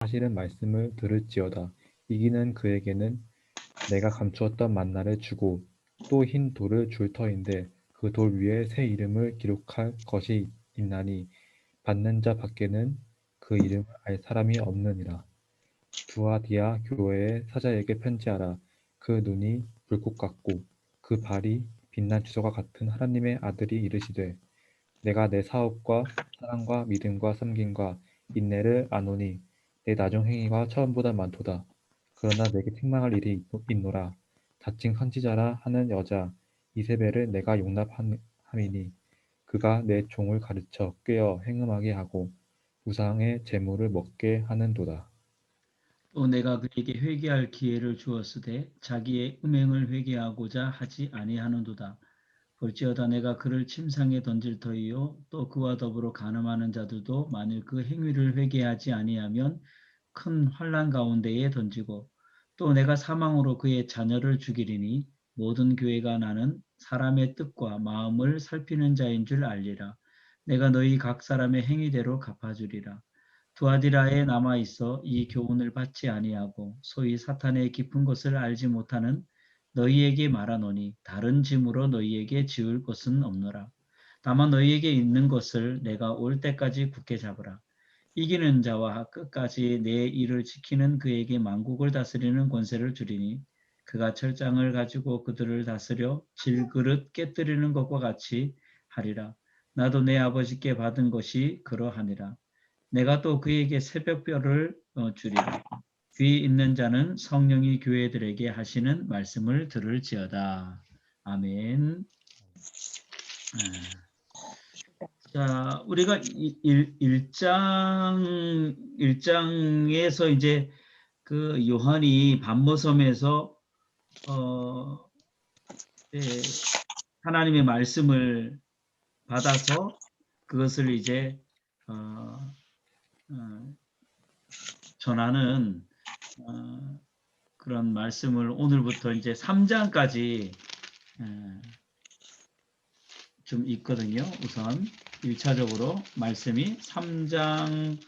하시는 말씀을 들을지어다. 이기는 그에게는 내가 감추었던 만나를 주고 또 흰 돌을 줄 터인데 그 돌 위에 새 이름을 기록할 것이 있나니 받는 자 밖에는 그 이름을 알 사람이 없느니라. 두아디아 교회의 사자에게 편지하라. 그 눈이 불꽃 같고 그 발이 빛난 주소가 같은 하나님의 아들이 이르시되 내가 내 사업과 사랑과 믿음과 섬김과 인내를 아노니 내 나중 행위가 처음보다 많도다. 그러나 내게 책망할 일이 있노라. 자칭 선지자라 하는 여자 이세벨을 내가 용납함이니 그가 내 종을 가르쳐 꾀어 행음하게 하고 우상의 재물을 먹게 하는도다. 또 내가 그에게 회개할 기회를 주었으되 자기의 음행을 회개하고자 하지 아니하는도다. 볼지어다 내가 그를 침상에 던질 터이요 또 그와 더불어 간음하는 자들도 만일 그 행위를 회개하지 아니하면 큰 환난 가운데에 던지고 또 내가 사망으로 그의 자녀를 죽이리니 모든 교회가 나는 사람의 뜻과 마음을 살피는 자인 줄 알리라. 내가 너희 각 사람의 행위대로 갚아주리라. 두아디라에 남아 있어 이 교훈을 받지 아니하고 소위 사탄의 깊은 것을 알지 못하는 너희에게 말하노니 다른 짐으로 너희에게 지을 것은 없노라. 다만 너희에게 있는 것을 내가 올 때까지 굳게 잡으라. 이기는 자와 끝까지 내 일을 지키는 그에게 만국을 다스리는 권세를 주리니 그가 철장을 가지고 그들을 다스려 질그릇 깨뜨리는 것과 같이 하리라. 나도 내 아버지께 받은 것이 그러하니라. 내가 또 그에게 새벽별을 주리라. 귀 있는 자는 성령이 교회들에게 하시는 말씀을 들을지어다. 아멘. 자, 우리가 1장에서 이제 그 요한이 반모섬에서 예, 하나님의 말씀을 받아서 그것을 이제 전하는 그런 말씀을 오늘부터 이제 3장까지 좀 있거든요. 우선 1차적으로 말씀이 3장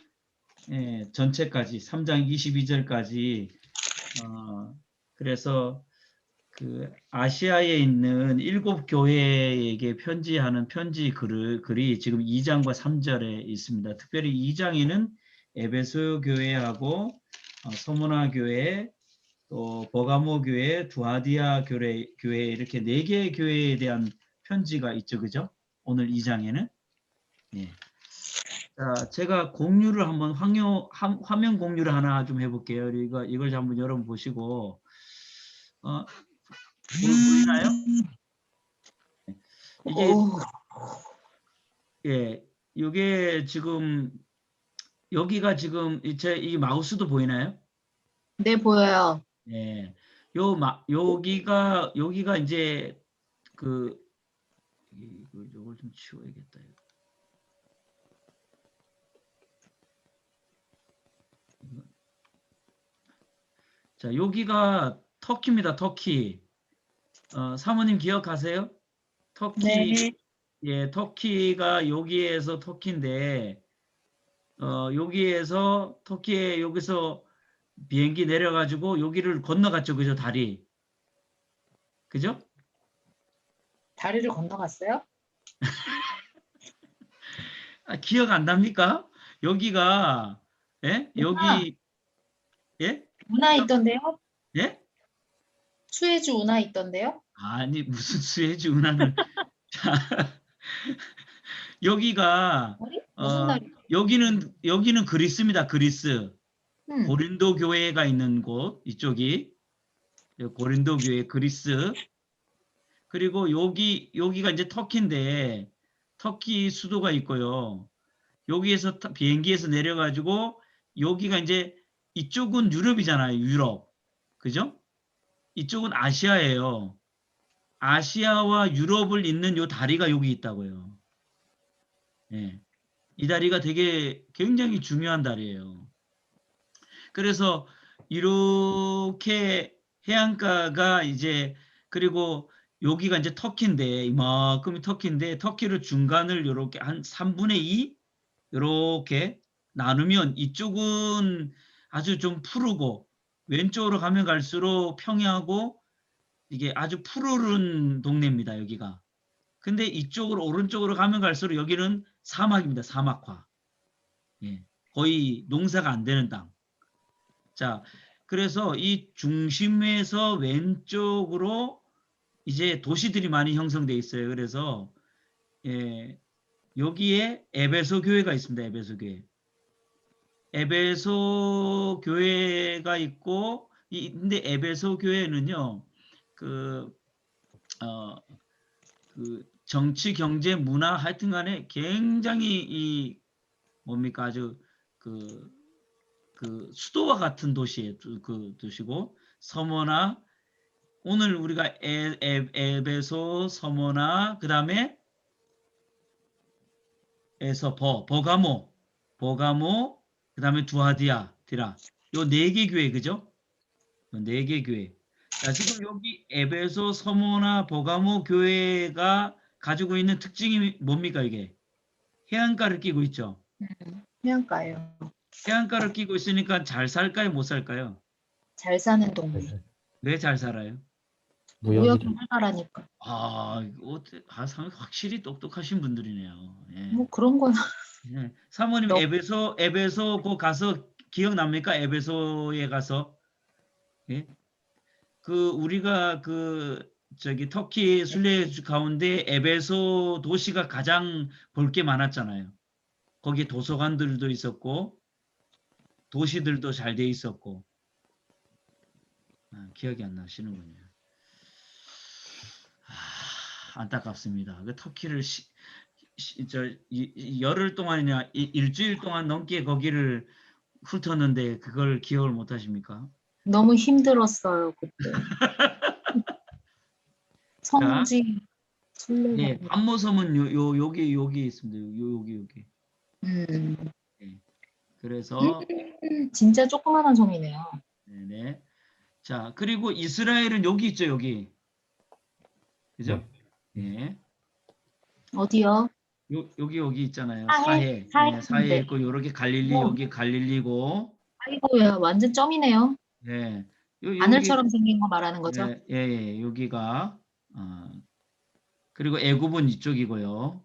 전체까지 3장 22절까지 그래서 그 아시아에 있는 7 교회에게 편지하는 편지 글이 지금 2장과 3절에 있습니다. 특별히 2장에는 에베소 교회하고 서문화 교회, 또 버가모 교회, 두아디아 교회 이렇게 4개의 교회에 대한 편지가 있죠, 그죠? 오늘 2장에는. 예. 자, 제가 공유를 한번 화면 공유를 하나 좀 해볼게요. 이걸 한번 여러분 보시고 보이나요? 이게 예, 이게 지금 여기가 지금 이 마우스도 보이나요? 네, 보여요. 예, 여기가 이제 그 이걸 좀 치워야겠다. 자, 여기가 터키입니다. 터키. 사모님 기억하세요? 터키. 네. 예, 터키가 여기에서 터키인데 여기에서 터키에 여기서 비행기 내려가지고 여기를 건너갔죠, 그죠? 다리. 그죠? 다리를 건너갔어요? 기억 안 납니까? 여기가 예? 여기 예? 운하 있던데요? 예? 수에즈 운하 있던데요? 아니 무슨 수에즈 운하를 자, 여기가 다리? 무슨 다리? 여기는 그리스입니다. 그리스. 음. 고린도 교회가 있는 곳 이쪽이 고린도 교회 그리스. 그리고 여기가 이제 터키인데 터키 수도가 있고요. 여기에서 비행기에서 내려가지고 여기가 이제 이쪽은 유럽이잖아요. 유럽. 그죠? 이쪽은 아시아예요. 아시아와 유럽을 잇는 요 다리가 여기 있다고요. 예. 이 다리가 되게 굉장히 중요한 다리예요. 그래서 이렇게 해안가가 이제 그리고 여기가 이제 터키인데 이만큼이 터키인데 터키를 중간을 이렇게 한 3분의 2 이렇게 나누면 이쪽은 아주 좀 푸르고 왼쪽으로 가면 갈수록 평야하고 이게 아주 푸르른 동네입니다. 여기가. 근데 이쪽으로 오른쪽으로 가면 갈수록 여기는 사막입니다. 사막화. 예, 거의 농사가 안 되는 땅. 자, 그래서 이 중심에서 왼쪽으로 이제 도시들이 많이 형성돼 있어요. 그래서 예, 여기에 에베소 교회가 있습니다. 에베소 교회. 에베소 교회가 있고, 근데 에베소 교회는요, 그, 어, 그 정치, 경제, 문화 하여튼 간에 굉장히 뭡니까 아주 그 수도와 같은 도시에 그 도시고 서머나 오늘 우리가 에베소, 서머나 그다음에 버가모 그다음에 두아디아 디라 요 네 개 교회 그죠? 네 개 교회. 자, 지금 여기 에베소, 서모나, 버가모 교회가 가지고 있는 특징이 뭡니까 이게? 해안가를 끼고 있죠. 해안가예요. 해안가를 끼고 있으니까 잘 살까요, 못 살까요? 잘 사는 동네. 왜 잘 살아요? 무역이 무역이 활발하니까. 확실히 똑똑하신 분들이네요. 예. 뭐 그런 건 예. 사모님 너- 에베소 그 가서 기억납니까? 에베소에 가서 예? 그 우리가 저기 터키 순례 가운데 에베소 도시가 가장 볼 게 많았잖아요. 거기 도서관들도 있었고 도시들도 잘 돼 있었고 기억이 안 나시는군요. 안타깝습니다. 그 터키를 열흘 동안이냐 일주일 동안 넘게 거기를 훑었는데 그걸 기억을 못 하십니까? 너무 힘들었어요 그때. 성지 순례가. 예, 암모섬은 여기 있습니다. 여기. 음, 그래서 진짜 조그만한 섬이네요. 네네. 자, 그리고 이스라엘은 여기 있죠, 여기. 그죠? 예. 어디요? 여기 있잖아요. 사해. 사해. 사해 네. 있고 요렇게 갈릴리 어. 여기 갈릴리고. 아이고야 완전 점이네요. 네. 하늘처럼 생긴 거 말하는 거죠? 예. 여기가 그리고 애굽은 이쪽이고요.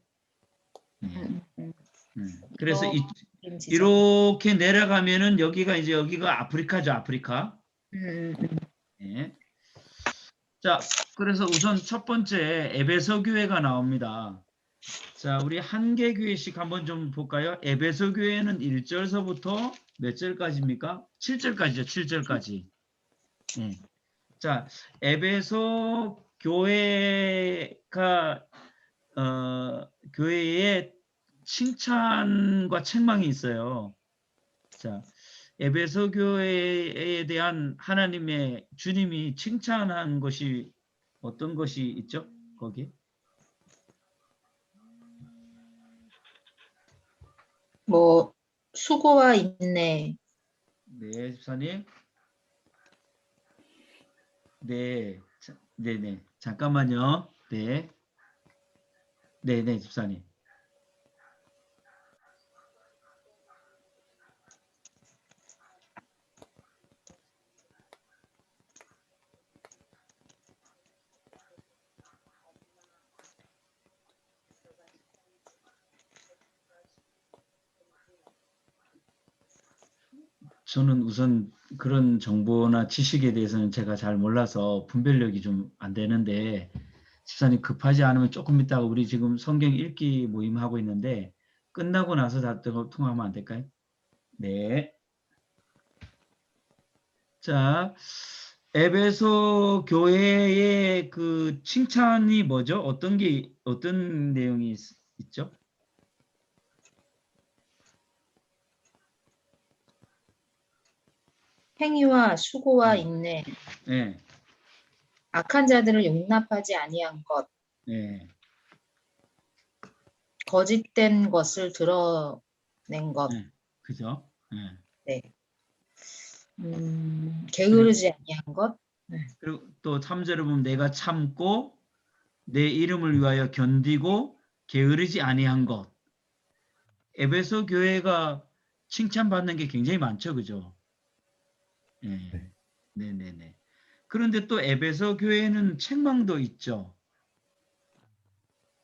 네. 그래서 이렇게 내려가면은 여기가 아프리카죠, 아프리카. 네. 자, 그래서 우선 첫 번째 에베소 교회가 나옵니다. 자, 우리 한 개 교회씩 한번 좀 볼까요? 에베소 교회는 1절서부터 몇 절까지입니까? 7절까지죠, 7절까지. 네. 자, 에베소 교회가 교회에 칭찬과 책망이 있어요. 자, 에베소 교회에 대한 하나님의 주님이 칭찬한 것이 어떤 것이 있죠? 거기? 뭐 수고와 인내. 네, 집사님. 네, 네네. 잠깐만요. 네. 네네, 집사님. 저는 우선 그런 정보나 지식에 대해서는 제가 잘 몰라서 분별력이 좀 안 되는데 집사님 급하지 않으면 조금 있다가 우리 지금 성경 읽기 모임 하고 있는데 끝나고 나서 다 통화하면 안 될까요? 네. 자, 에베소 교회의 그 칭찬이 뭐죠? 어떤 내용이 있죠? 행위와 수고와 인내. 네. 악한 자들을 용납하지 아니한 것. 네. 거짓된 것을 드러낸 것. 네. 그죠? 네. 네. 게으르지 아니한 것. 그리고 또 3절을 보면 내가 참고 내 이름을 위하여 견디고 게으르지 아니한 것. 에베소 교회가 칭찬받는 게 굉장히 많죠. 그죠? 예. 네. 네네네. 그런데 또 에베소 교회는 책망도 있죠.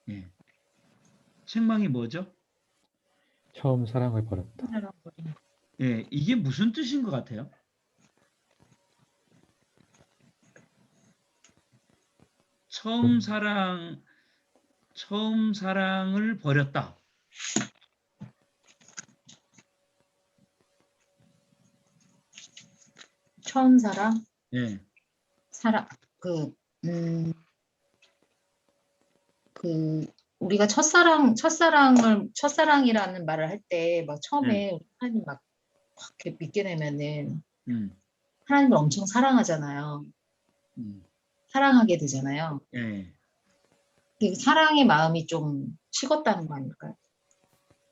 예. 책망이 뭐죠? 처음 사랑을 버렸다. 사랑 버린 거. 예, 이게 무슨 뜻인 것 같아요? 처음 사랑, 처음 사랑을 버렸다. 처음 사랑, 예, 사랑, 그, 음, 그, 우리가 첫사랑이라는 말을 할 때, 막 예, 처음에 하나님 막 이렇게 믿게 되면은 음, 하나님을 엄청 사랑하잖아요. 음, 사랑하게 되잖아요. 예, 그 사랑의 마음이 좀 식었다는 거 아닐까요?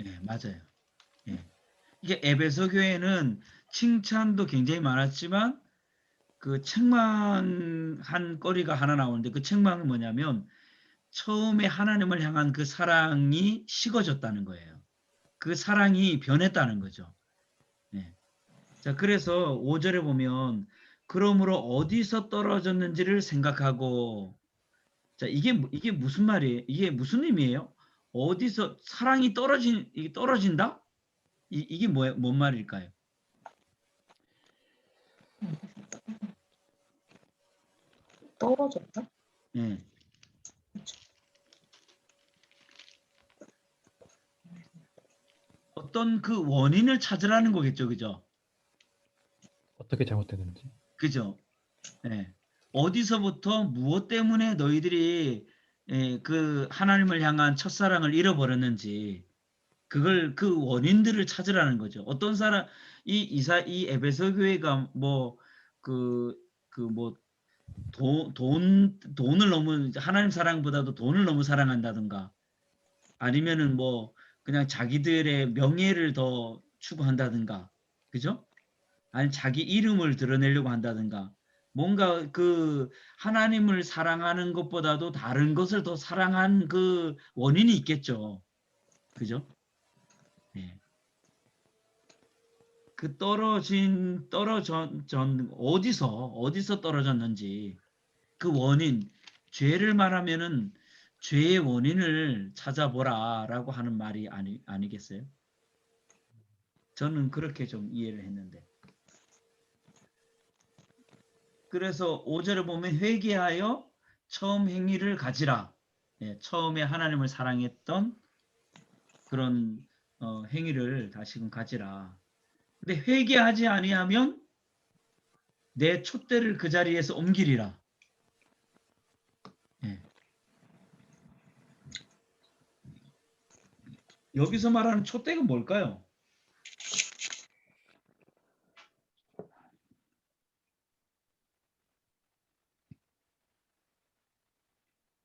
예, 맞아요. 예. 이게 에베소 교회는 칭찬도 굉장히 많았지만 그 책망한 거리가 하나 나오는데 그 책망은 뭐냐면 처음에 하나님을 향한 그 사랑이 식어졌다는 거예요. 그 사랑이 변했다는 거죠. 예. 자, 그래서 5절에 보면 그러므로 어디서 떨어졌는지를 생각하고 자, 이게 무슨 말이에요? 이게 무슨 의미예요? 어디서 사랑이 이게 떨어진다? 이게 뭔 말일까요? 떨어졌다? 예. 어떤 그 원인을 찾으라는 거겠죠, 그죠? 어떻게 잘못됐는지. 그죠? 예. 어디서부터 무엇 때문에 너희들이 그 하나님을 향한 첫사랑을 잃어버렸는지 그걸 그 원인들을 찾으라는 거죠. 어떤 사람 이 에베소 교회가 뭐 뭐 돈을 너무 하나님 사랑보다도 돈을 너무 사랑한다든가 아니면은 뭐 그냥 자기들의 명예를 더 추구한다든가 그죠? 아니 자기 이름을 드러내려고 한다든가 뭔가 그 하나님을 사랑하는 것보다도 다른 것을 더 사랑한 그 원인이 있겠죠. 그죠? 예. 그 어디서 떨어졌는지 그 원인, 죄를 말하면은 죄의 원인을 찾아보라라고 하는 말이 아니겠어요? 저는 그렇게 좀 이해를 했는데. 그래서 5절에 보면 회개하여 처음 행위를 가지라. 예, 처음에 하나님을 사랑했던 그런 행위를 다시금 가지라. 근데 회개하지 아니하면 내 촛대를 그 자리에서 옮기리라. 예. 여기서 말하는 촛대가 뭘까요?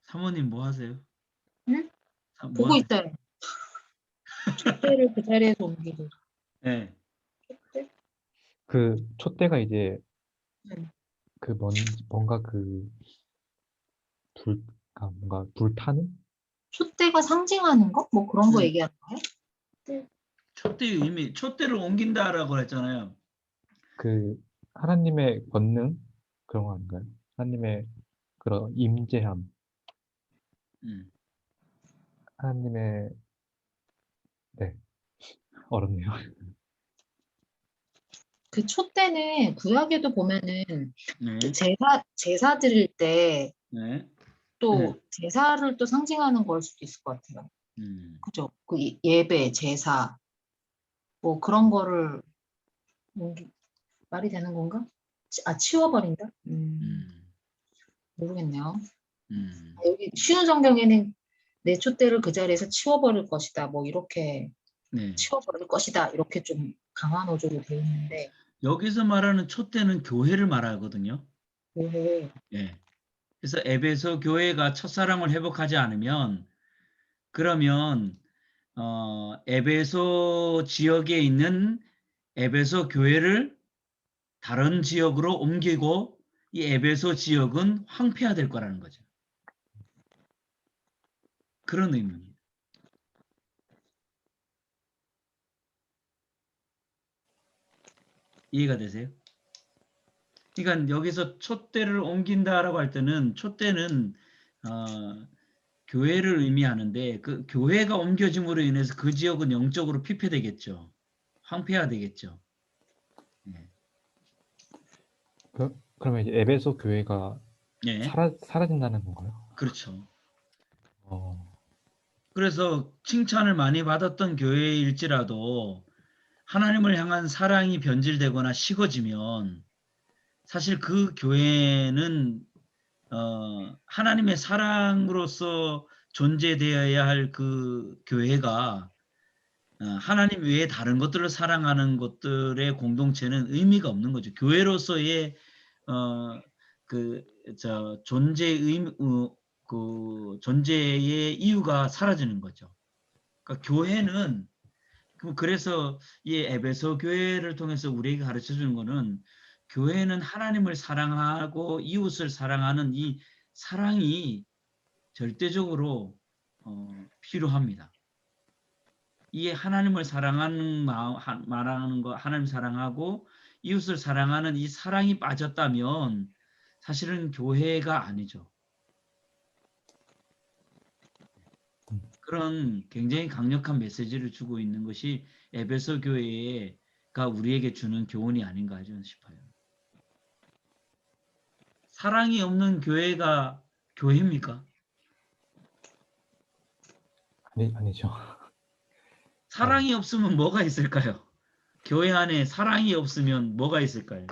사모님 뭐 하세요? 응? 뭐 보고 하세요? 있어요. 촛대를 그 자리에서 옮기고. 예. 촛대? 그 촛대가 이제 응. 뭔가 그 뭔가 불타는 촛대가 상징하는 거? 뭐 그런 거 음, 얘기하는 거예요? 네. 촛대를 옮긴다라고 했잖아요. 그 하나님의 권능 그런 거 아닌가요? 하나님의 그런 임재함, 음, 하나님의 네 어렵네요. 그 촛대는 구약에도 보면은 그 네, 제사 드릴 때 네, 네, 또 제사를 또 상징하는 걸 수도 있을 것 같아요. 음, 그죠? 그 예배, 제사 뭐 그런 거를 말이 되는 건가? 치워버린다? 음, 모르겠네요. 음, 여기 쉬운 성경에는 내 촛대를 그 자리에서 치워버릴 것이다. 뭐 이렇게 네. 치워버릴 것이다. 이렇게 좀 강한 어조로 되어 있는데 여기서 말하는 촛대는 교회를 말하거든요. 왜 예. 그래서 에베소 교회가 첫사랑을 회복하지 않으면 그러면 에베소 지역에 있는 에베소 교회를 다른 지역으로 옮기고 이 에베소 지역은 황폐화될 거라는 거죠. 그런 의미입니다. 이해가 되세요? 그러니까 여기서 촛대를 옮긴다라고 할 때는 촛대는 교회를 의미하는데 그 교회가 옮겨짐으로 인해서 그 지역은 영적으로 피폐되겠죠. 황폐화되겠죠. 네. 그러면 이제 에베소 교회가 예, 사라진다는 건가요? 그렇죠. 어, 그래서 칭찬을 많이 받았던 교회일지라도 하나님을 향한 사랑이 변질되거나 식어지면 사실 그 교회는 하나님의 사랑으로서 존재되어야 할 그 교회가 하나님 외에 다른 것들을 사랑하는 것들의 공동체는 의미가 없는 거죠. 교회로서의 그 존재의 이유가 사라지는 거죠. 그러니까 교회는 그래서 이 에베소 교회를 통해서 우리에게 가르쳐 주는 거는 교회는 하나님을 사랑하고 이웃을 사랑하는 이 사랑이 절대적으로 필요합니다. 이 하나님을 사랑하는 마음, 말하는 거, 하나님 사랑하고 이웃을 사랑하는 이 사랑이 빠졌다면 사실은 교회가 아니죠. 그런 굉장히 강력한 메시지를 주고 있는 것이 에베소 교회가 우리에게 주는 교훈이 아닌가 싶어요. 사랑이 없는 교회가 교회입니까? 아니죠. 사랑이 없으면 뭐가 있을까요? 교회 안에 사랑이 없으면 뭐가 있을까요?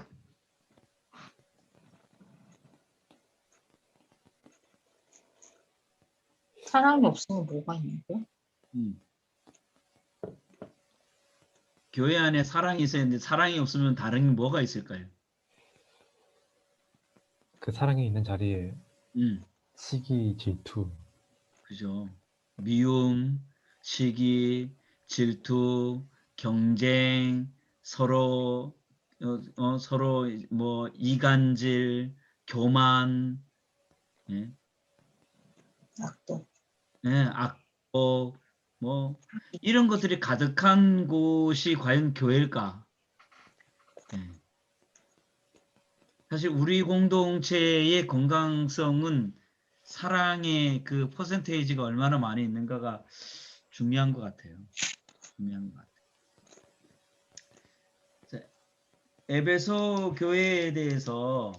사랑이 없으면 뭐가 있는데? 교회 안에 사랑이 있어야 하는데 사랑이 없으면 다른 게 뭐가 있을까요? 그 사랑이 있는 자리에 음, 시기, 질투, 그죠. 미움, 시기, 질투, 경쟁, 서로 뭐 이간질, 교만, 예, 악도. 악보, 뭐 이런 것들이 가득한 곳이 과연 교회일까? 예. 사실 우리 공동체의 건강성은 사랑의 그 퍼센테이지가 얼마나 많이 있는가가 중요한 것 같아요. 중요한 것 같아요. 자, 에베소 교회에 대해서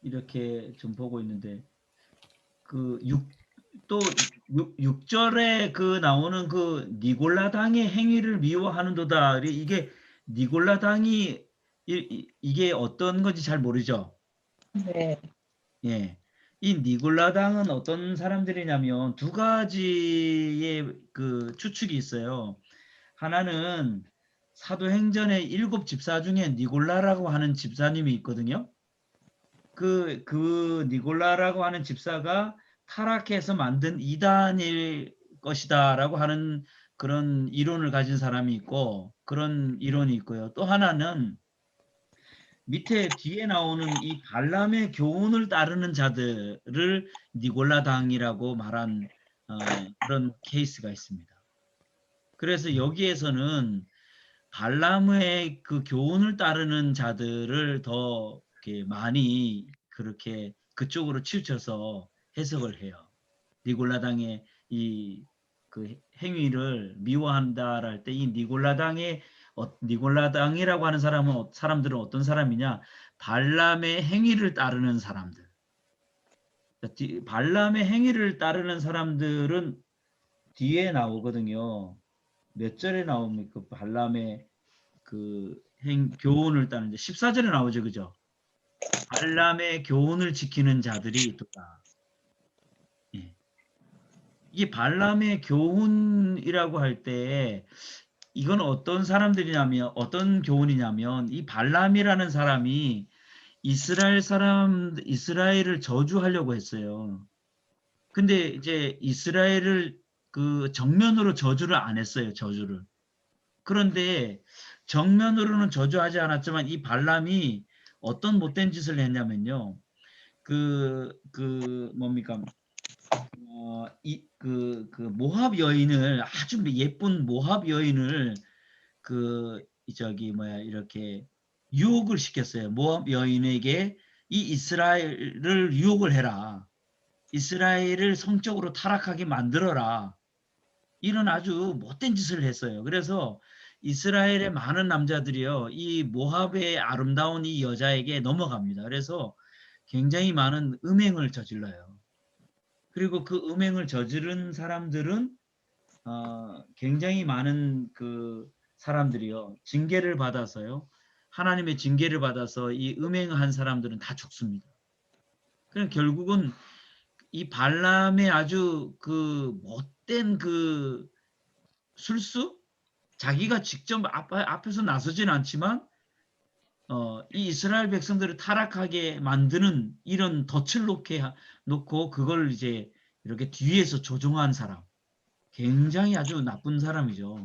이렇게 좀 보고 있는데 그 6절에 그 나오는 그 니골라당의 행위를 미워하는도다. 이게 니골라당이 이게 어떤 건지 잘 모르죠. 네. 예. 이 니골라당은 어떤 사람들이냐면 두 가지의 그 추측이 있어요. 하나는 사도행전의 7 집사 중에 니골라라고 하는 집사님이 있거든요. 그 니골라라고 하는 집사가 타락해서 만든 이단일 것이다라고 하는 그런 이론을 가진 사람이 있고 그런 이론이 있고요. 또 하나는 밑에 뒤에 나오는 이 발람의 교훈을 따르는 자들을 니골라당이라고 말한 그런 케이스가 있습니다. 그래서 여기에서는 발람의 그 교훈을 따르는 자들을 더 이렇게 많이 그렇게 그쪽으로 치우쳐서 해석을 해요. 니골라당의 이 그 행위를 미워한다랄 때 이 니골라당이라고 하는 사람들은 어떤 사람이냐? 발람의 행위를 따르는 사람들. 발람의 행위를 따르는 사람들은 뒤에 나오거든요. 몇 절에 나옵니까? 발람의 그 교훈을 따르는 14절에 나오죠. 그죠? 발람의 교훈을 지키는 자들이 있다. 예. 이게 발람의 교훈이라고 할 때 이건 어떤 사람들이냐면 어떤 교훈이냐면 이 발람이라는 사람이 이스라엘을 저주하려고 했어요. 근데 이제 이스라엘을 그 정면으로 저주를 안 했어요. 저주를. 그런데 정면으로는 저주하지 않았지만 이 발람이 어떤 못된 짓을 했냐면요. 뭡니까? 모압 여인을 아주 예쁜 모압 여인을 이렇게 유혹을 시켰어요. 모압 여인에게 이 이스라엘을 유혹을 해라. 이스라엘을 성적으로 타락하게 만들어라. 이런 아주 못된 짓을 했어요. 그래서 이스라엘의 많은 남자들이요, 이 모압의 아름다운 이 여자에게 넘어갑니다. 그래서 굉장히 많은 음행을 저질러요. 그리고 그 음행을 저지른 사람들은 굉장히 많은 그 사람들이요, 징계를 받아서요, 하나님의 징계를 받아서 이 음행한 사람들은 다 죽습니다. 그럼 결국은 이 발람의 아주 그 못된 그 술수? 자기가 직접 앞에서 나서진 않지만 이 이스라엘 백성들을 타락하게 만드는 이런 덫을 놓고 그걸 이제 이렇게 뒤에서 조종한 사람. 굉장히 아주 나쁜 사람이죠.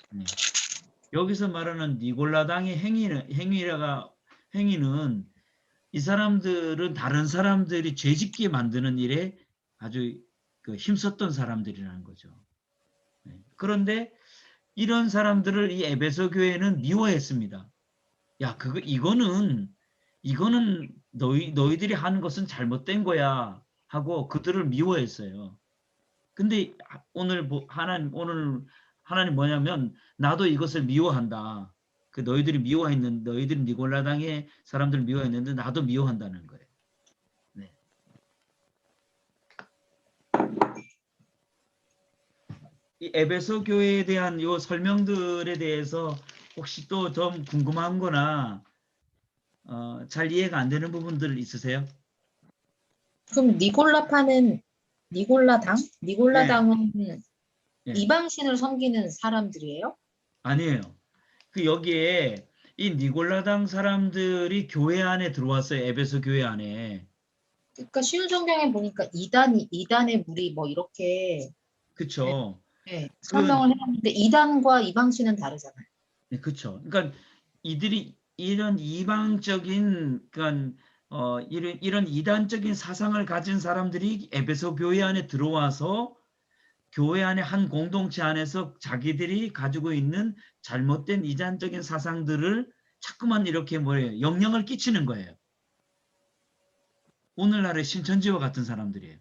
네. 여기서 말하는 니골라당의 행위는 이 사람들은 다른 사람들이 죄짓게 만드는 일에 아주 그 힘썼던 사람들이라는 거죠. 네. 그런데 이런 사람들을 이 에베소 교회는 미워했습니다. 야, 이거는 너희들이 하는 것은 잘못된 거야 하고 그들을 미워했어요. 근데 오늘 하나님 뭐냐면 나도 이것을 미워한다. 그 너희들이 니골라당의 사람들을 미워했는데 나도 미워한다는 거예요. 네. 이 에베소 교회에 대한 요 설명들에 대해서 혹시 또 좀 궁금한 거나 잘 이해가 안 되는 부분들 있으세요? 그럼 니골라당은 네. 이방신을 섬기는 사람들이에요? 아니에요. 그 여기에 이 니골라당 사람들이 교회 안에 들어왔어요. 에베소 교회 안에. 그러니까 쉬운 성경에 보니까 이단의 무리 뭐 이렇게 그쵸? 설명을 해놨는데 이단과 이방신은 다르잖아요. 네, 그쵸. 그러니까 이런 이방적인, 그러니까 이런 이단적인 사상을 가진 사람들이 에베소 교회 안에 들어와서 교회 안에 한 공동체 안에서 자기들이 가지고 있는 잘못된 이단적인 사상들을 자꾸만 이렇게 영향을 끼치는 거예요. 오늘날의 신천지와 같은 사람들이에요.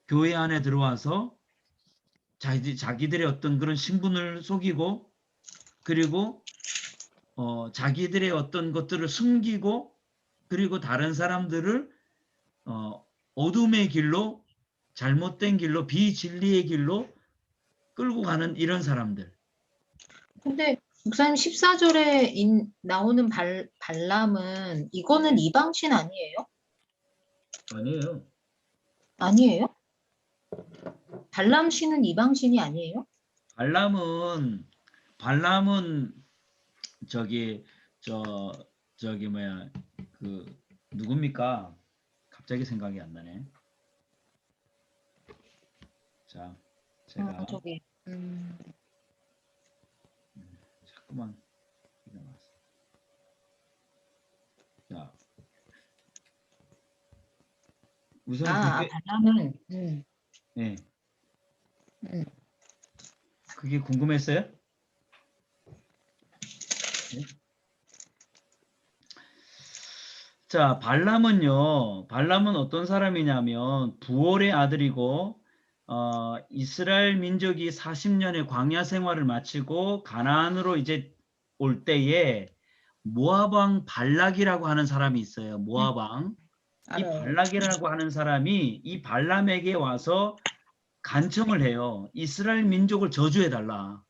교회 안에 들어와서 자기들의 어떤 그런 신분을 속이고, 그리고 자기들의 어떤 것들을 숨기고, 그리고 다른 사람들을 어둠의 길로, 잘못된 길로, 비진리의 길로 끌고 가는 이런 사람들. 근데 목사님 14절에 나오는 발람은 이거는 이방신 아니에요? 아니에요. 아니에요? 발람신은 이방신이 아니에요? 발람은 저기 뭐야, 그 누굽니까? 갑자기 생각이 안 나네. 자, 제가 저기 자꾸만 일어났어. 자, 우선 발람은 네. 그게 궁금했어요? 네? 자, 발람은 어떤 사람이냐면 부올의 아들이고 이스라엘 민족이 40년의 광야 생활을 마치고 가나안으로 이제 올 때에 모압 왕 발락이라고 하는 사람이 있어요. 모압 왕. 이 알아요. 발락이라고 하는 사람이 이 발람에게 와서 간청을 해요. 이스라엘 민족을 저주해 달라.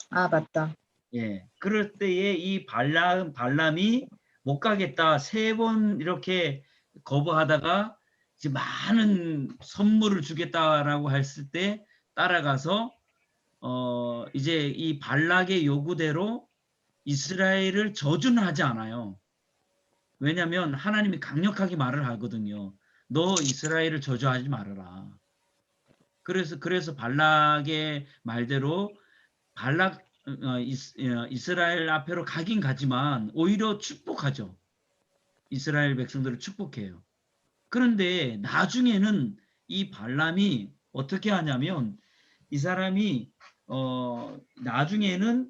맞다. 예. 그럴 때에 이 발람이 못 가겠다. 3번 이렇게 거부하다가 이제 많은 선물을 주겠다라고 했을 때 따라가서 이제 이 발락의 요구대로 이스라엘을 저주는 하지 않아요. 왜냐하면 하나님이 강력하게 말을 하거든요. 너 이스라엘을 저주하지 말아라. 그래서 발락의 말대로 이스라엘 앞으로 가긴 가지만 오히려 축복하죠. 이스라엘 백성들을 축복해요. 그런데 나중에는 이 발람이 어떻게 하냐면 이 사람이 나중에는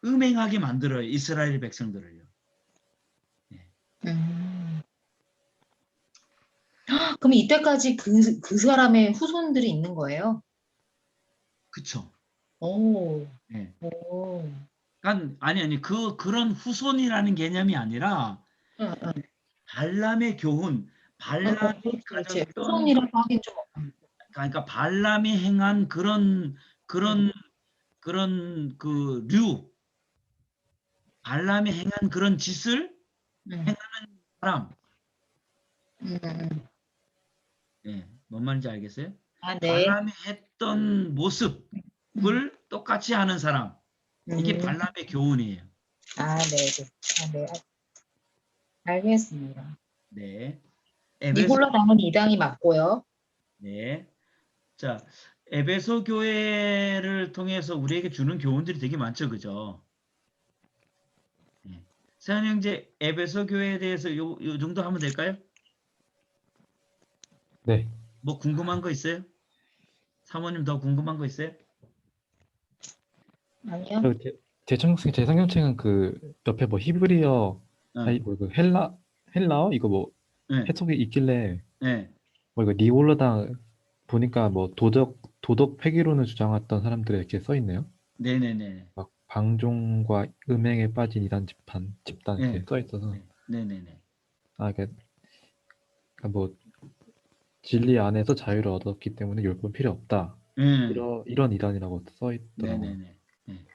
음행하게 만들어요. 이스라엘 백성들을요. 음. 그럼 이때까지 그 사람의 후손들이 있는 거예요? 그쵸? 오, 예. 오. 아니 그런 후손이라는 개념이 아니라 응, 응, 발람의 교훈, 응, 발람이 그렇지, 그렇지. 가졌던 후손이라고 하긴 좀. 그러니까 발람이 행한 그런 응, 그런 그 발람이 행한 그런 짓을 응, 행하는 사람. 응, 응. 예. 뭔 말인지 알겠어요? 아, 네. 발람이 했던 모습을 응, 똑같이 하는 사람. 이게 음. 발람의 교훈이에요. 아, 네, 네. 아, 네. 알겠습니다. 네. 에베소 니골라 당은 이 당이 맞고요. 네. 자, 에베소 교회를 통해서 우리에게 주는 교훈들이 되게 많죠. 그죠? 네. 세한 형제, 에베소 교회에 대해서 요 정도 하면 될까요? 네. 뭐 궁금한 거 있어요? 사모님 더 궁금한 거 있어요? 아니요. 그리고 제 성경책은 그 옆에 뭐 히브리어 어. 아니 뭐그 헬라어 이거 뭐 네. 해석이 있길래 네. 뭐 이거 니올라당 보니까 뭐 도덕 폐기론을 주장했던 사람들이 이렇게 써 있네요. 네네네. 막 방종과 음행에 빠진 이단 집단 이렇게 네. 써 있어서 네. 네네네. 이게 뭐 진리 안에서 자유를 얻었기 때문에 율법은 필요 없다. 네. 이런 이단이라고 써 있더라고요. 네네네. 네.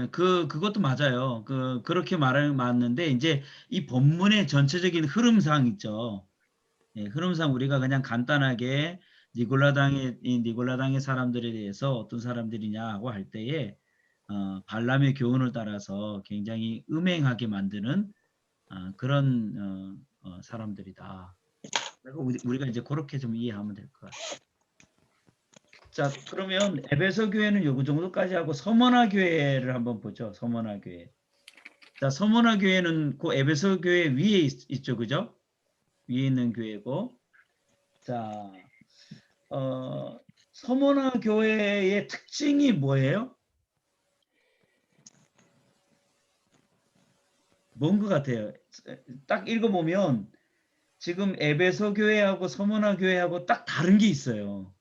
그것도 맞아요. 그렇게 말하는 맞는데, 이제 이 본문의 전체적인 흐름상 있죠. 예, 흐름상 우리가 그냥 간단하게 이 니골라당의 사람들에 대해서 어떤 사람들이냐고 할 때에, 발람의 교훈을 따라서 굉장히 음행하게 만드는 그런 사람들이다. 그리고 우리가 이제 그렇게 좀 이해하면 될 것 같아요. 자, 그러면 에베소 교회는 요 정도까지 하고 서머나 교회를 한번 보죠. 서머나 교회. 자, 서머나 교회는 그 에베소 교회 위에 있죠, 그죠? 위에 있는 교회고. 자, 서머나 교회의 특징이 뭐예요? 뭔 것 같아요? 딱 읽어보면 지금 에베소 교회하고 서머나 교회하고 딱 다른 게 있어요.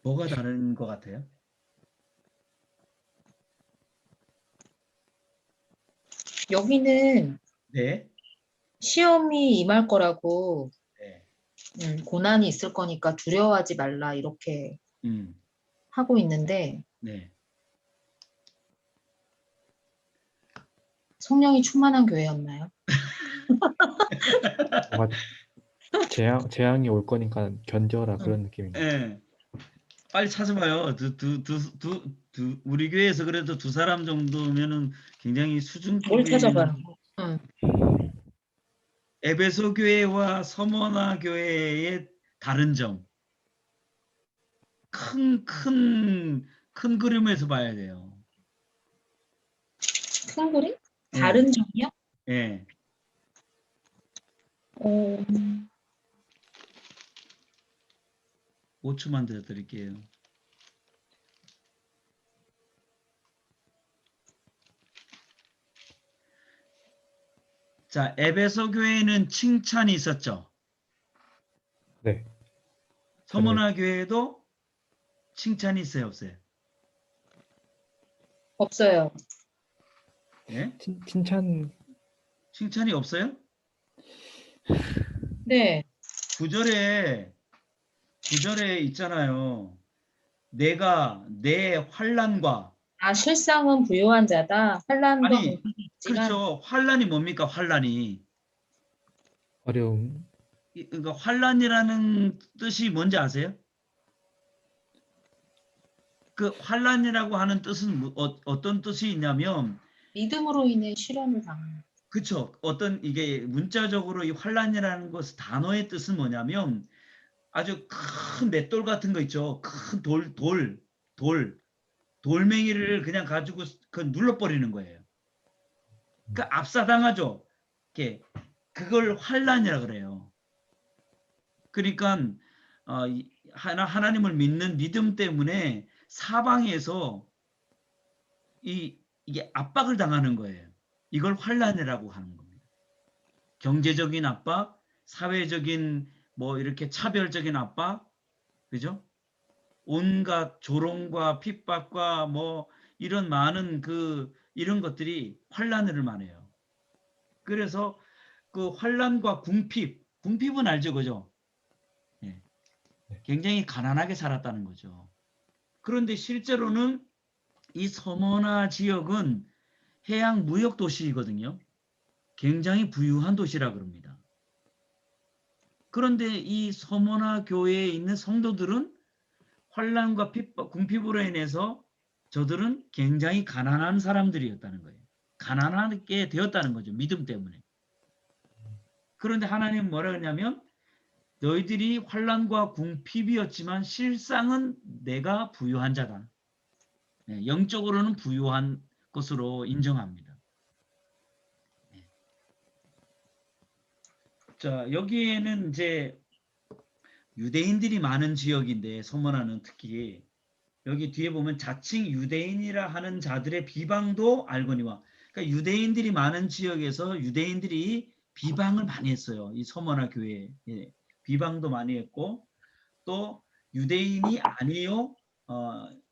뭐가 다른 것 같아요? 여기는 네. 시험이 임할 거라고, 네. 고난이 있을 거니까 두려워하지 말라, 이렇게 음. 하고 있는데, 네. 성령이 충만한 교회였나요? 뭔가 재앙이 올 거니까 견뎌라 응. 그런 느낌인가. 예. 빨리 찾아봐요. 우리 교회에서 그래도 두 사람 정도면은 굉장히 뭘 수준급이면 찾아봐요? 응. 에베소 교회와 서머나 교회의 다른 점. 큰 그림에서 봐야 돼요. 큰 그림? 예, 다른 점이요? 예. 어, 5초만 더 드릴게요. 자, 에베소 교회는 칭찬이 있었죠. 네. 서머나 교회도 칭찬이 있어요, 없어요? 없어요. 예? 칭찬 칭찬이 없어요? 네. 구절에 있잖아요. 내가 내 환난과 아, 실상은 부요한 자다. 환난과 아니 공경이 있지만, 그렇죠. 환난이 뭡니까? 환난이 어려움 그러니까 환난이라는 뜻이 뭔지 아세요? 그 환난이라고 하는 뜻은 어떤 뜻이 있냐면 믿음으로 인해 시련을 당하는. 그렇죠. 어떤 이게 문자적으로 이 환난이라는 것 단어의 뜻은 뭐냐면 아주 큰 맷돌 같은 거 있죠. 큰 돌멩이를 그냥 가지고 그 눌러버리는 거예요. 그 압사당하죠. 이렇게 그걸 환란이라 그래요. 그러니까 하나님을 믿는 믿음 때문에 사방에서 이게 압박을 당하는 거예요. 이걸 환란이라고 하는 겁니다. 경제적인 압박, 사회적인 뭐 이렇게 차별적인 압박, 그죠? 온갖 조롱과 핍박과 뭐 이런 많은 이런 것들이 환란을 말해요. 그래서 그 환란과 궁핍은 알죠, 그죠? 예. 굉장히 가난하게 살았다는 거죠. 그런데 실제로는 이 서머나 지역은 해양 무역 도시이거든요. 굉장히 부유한 도시라 그럽니다. 그런데 이 서머나 교회에 있는 성도들은 환란과 핍박, 궁핍으로 인해서 저들은 굉장히 가난한 사람들이었다는 거예요. 가난하게 되었다는 거죠. 믿음 때문에. 그런데 하나님은 뭐라 그러냐면 너희들이 환란과 궁핍이었지만 실상은 내가 부유한 자다. 영적으로는 부유한 것으로 인정합니다. 자, 여기에는 이제 유대인들이 많은 지역인데 서머나는 특히 여기 뒤에 보면 자칭 유대인이라 하는 자들의 비방도 알거니와. 그러니까 유대인들이 많은 지역에서 유대인들이 비방을 많이 했어요. 이 서머나 교회에. 예, 비방도 많이 했고 또 유대인이 아니요.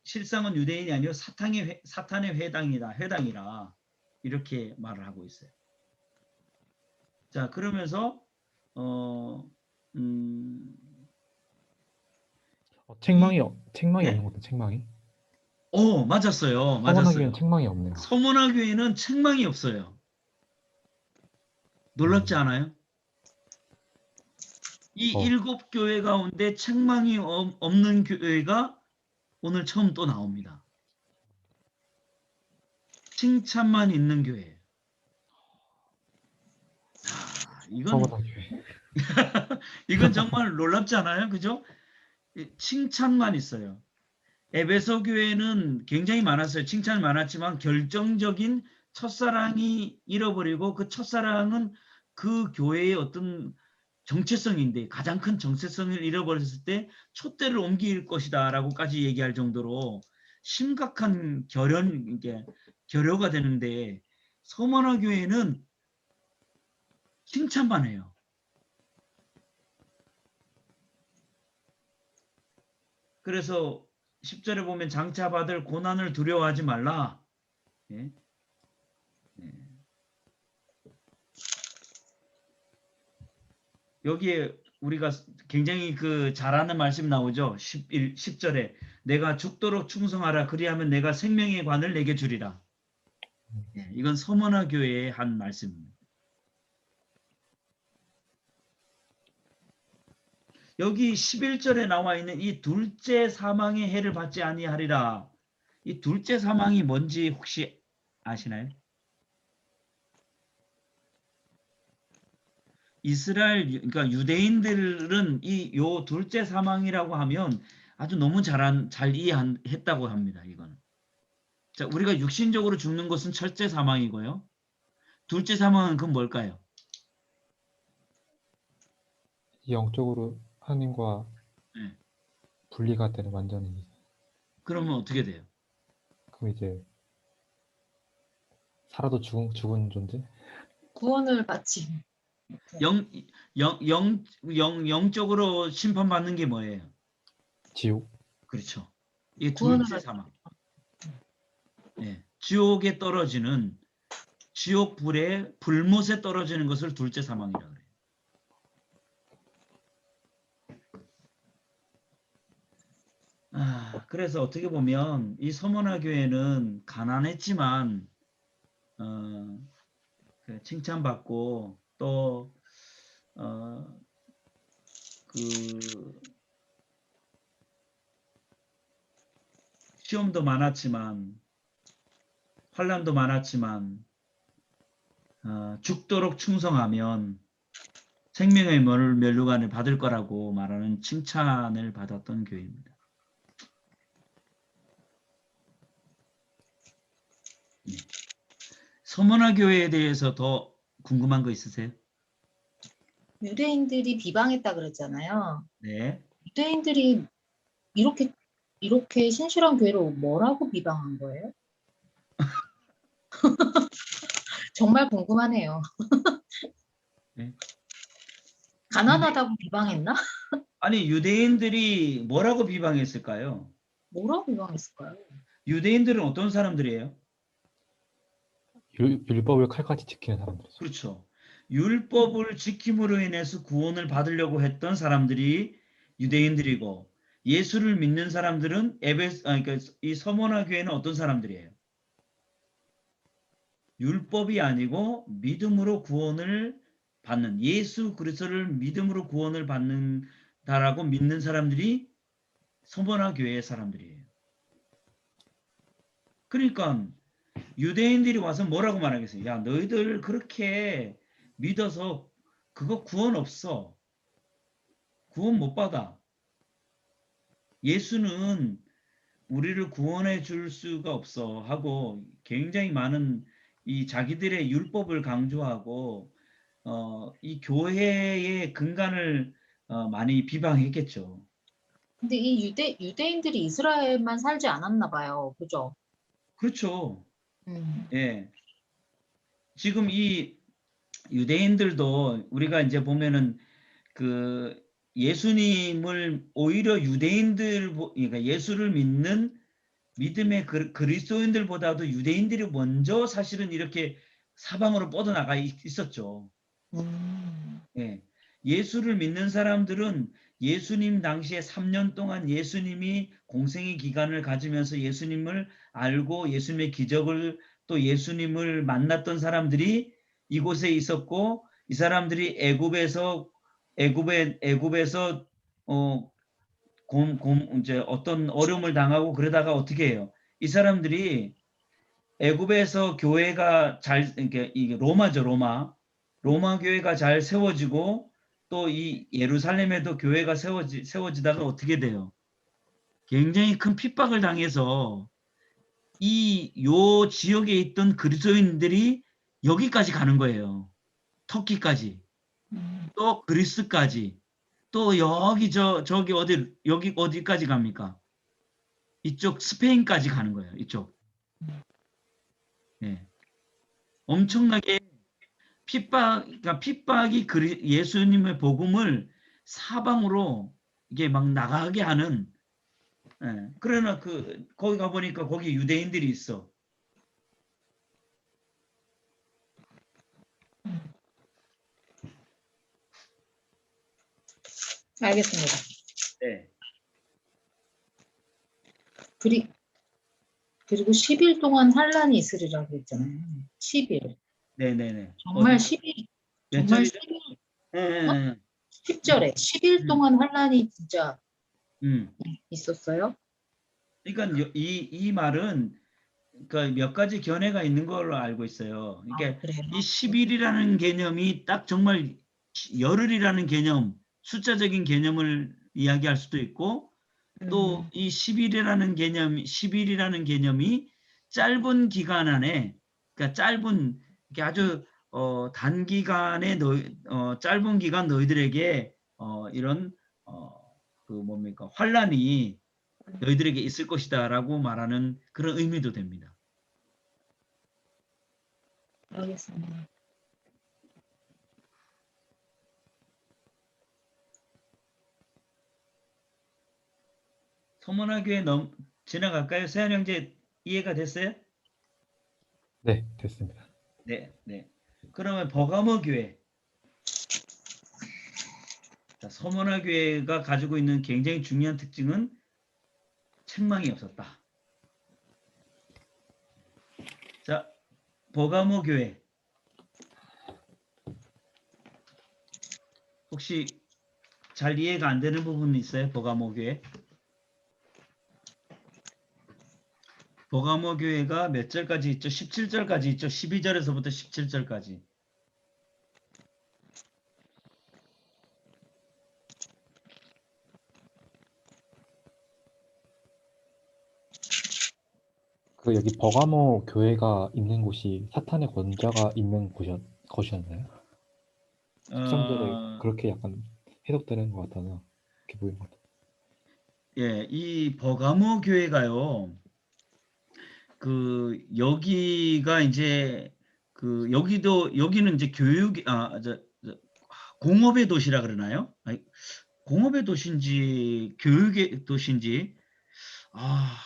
실상은 유대인이 아니요. 사탄의 회당이라 이렇게 말을 하고 있어요. 자, 그러면서 책망이 네? 없는 것도 책망이. 맞았어요. 서문하기엔 책망이 없네요. 서문화 교회는 책망이 없어요. 놀랍지 않아요? 이 7교회 가운데 책망이 없는 교회가 오늘 처음 또 나옵니다. 칭찬만 있는 교회. 서문화 교회. 이건 정말 놀랍지 않아요? 그죠? 칭찬만 있어요. 에베소 교회는 굉장히 많았어요. 칭찬이 많았지만 결정적인 첫사랑이 잃어버리고 그 첫사랑은 그 교회의 어떤 정체성인데 가장 큰 정체성을 잃어버렸을 때 촛대를 옮길 것이다 라고까지 얘기할 정도로 심각한 결여가 되는데 서머나 교회는 칭찬만 해요. 그래서 10절에 보면 장차 받을 고난을 두려워하지 말라. 예? 예. 여기에 우리가 굉장히 잘 아는 말씀 나오죠. 10절에 내가 죽도록 충성하라. 그리하면 내가 생명의 관을 내게 주리라. 예, 이건 서머나 교회의 한 말씀입니다. 여기 11절에 나와 있는 이 둘째 사망의 해를 받지 아니하리라. 이 둘째 사망이 뭔지 혹시 아시나요? 그러니까 유대인들은 요 둘째 사망이라고 하면 아주 너무 잘 이해했다고 합니다. 이거는. 자, 우리가 육신적으로 죽는 것은 첫째 사망이고요. 둘째 사망은 그건 뭘까요? 영적으로 하나님과 네. 분리가 되는 완전히. 그러면 어떻게 돼요? 그럼 이제 살아도 죽은 존재? 구원을 받지. 영적으로 심판받는 게 뭐예요? 지옥? 그렇죠. 이게 구원을 둘째 받. 사망. 네. 지옥에 떨어지는 지옥 불못에 떨어지는 것을 둘째 사망이라고 해요. 그래서 어떻게 보면 이 서머나 교회는 가난했지만 칭찬받고 또 시험도 많았지만 환난도 많았지만 죽도록 충성하면 생명의 면류관을 받을 거라고 말하는 칭찬을 받았던 교회입니다. 네. 서머나 교회에 대해서 더 궁금한 거 있으세요? 유대인들이 비방했다 그랬잖아요. 네. 유대인들이 이렇게 신실한 교회를 뭐라고 비방한 거예요? 정말 궁금하네요. 네. 가난하다고 비방했나? 아니, 유대인들이 뭐라고 비방했을까요? 뭐라고 비방했을까요? 유대인들은 어떤 사람들이에요? 율법을 칼같이 지키는 사람들이죠. 그렇죠. 율법을 지킴으로 인해서 구원을 받으려고 했던 사람들이 유대인들이고, 예수를 믿는 사람들은 그러니까 이 서머나 교회는 어떤 사람들이에요? 율법이 아니고 믿음으로 구원을 받는, 예수 그리스도를 믿음으로 구원을 받는다라고 믿는 사람들이 서머나 교회의 사람들이에요. 그러니까 유대인들이 와서 뭐라고 말하겠어요? 야, 너희들 그렇게 믿어서 그거 구원 없어. 구원 못 받아. 예수는 우리를 구원해 줄 수가 없어 하고 굉장히 많은 이 자기들의 율법을 강조하고 이 교회의 근간을 많이 비방했겠죠. 근데 이 유대인들이 이스라엘만 살지 않았나 봐요. 그죠? 그렇죠. 음. 예. 지금 이 유대인들도 우리가 이제 보면은 그 예수님을 오히려 그러니까 예수를 믿는 믿음의 그리스도인들보다도 유대인들이 먼저 사실은 이렇게 사방으로 뻗어나가 있었죠. 예. 예수를 믿는 사람들은 예수님 당시에 3년 동안 예수님이 공생의 기간을 가지면서 예수님을 알고 예수님의 기적을 또 예수님을 만났던 사람들이 이곳에 있었고, 이 사람들이 애굽에서 이제 어떤 어려움을 당하고 그러다가 어떻게 해요? 이 사람들이 애굽에서 교회가 이게 로마죠, 로마 교회가 잘 세워지고 또 이 예루살렘에도 교회가 세워지다가 어떻게 돼요? 굉장히 큰 핍박을 당해서 요 지역에 있던 그리스도인들이 여기까지 가는 거예요. 터키까지, 또 그리스까지, 또 여기 어디까지 갑니까? 이쪽 스페인까지 가는 거예요. 이쪽. 예. 엄청나게 그러니까 핍박이 예수님의 복음을 사방으로 이게 막 나가게 하는. 예. 그러나 거기 가 보니까 거기 유대인들이 있어. 알겠습니다. 네. 그리고 10일 동안 환란이 있으리라고 했잖아요. 10일. 네네네. 정말 10일. 몇 정말 절이죠? 10일. 예. 10절에 10일 동안 환란이 진짜 음. 있었어요? 그러니까 이 말은 그러니까 몇 가지 견해가 있는 걸로 알고 있어요. 그러니까 그래요? 이 10일이라는 개념이 딱 정말 열흘이라는 개념, 숫자적인 개념을 이야기할 수도 있고, 또 이 10일이라는 개념이 짧은 기간 안에, 그러니까 이렇게 아주 단기간에 짧은 기간 너희들에게 이런 환란이 너희들에게 있을 것이다라고 말하는 그런 의미도 됩니다. 알겠습니다. 서문화교회 지나갈까요? 세한 형제 이해가 됐어요? 네, 됐습니다. 네, 네. 그러면 버가모 교회. 자, 서문화교회가 가지고 있는 굉장히 중요한 특징은 책망이 없었다. 자, 버가모 교회. 혹시 잘 이해가 안 되는 부분이 있어요? 버가모 교회? 버가모 교회가 몇 절까지 있죠? 17절까지 있죠? 12절에서부터 17절까지. 여기 버가모 교회가 있는 곳이 사탄의 권좌가 있는 것이었나요? 13절에 그렇게 약간 해석되는 것 같아서 이렇게 보이는 것 같아요. 예, 이 버가모 교회가요. 여기가 이제 여기는 이제 공업의 도시라 그러나요? 아니, 공업의 도시인지 교육의 도시인지 아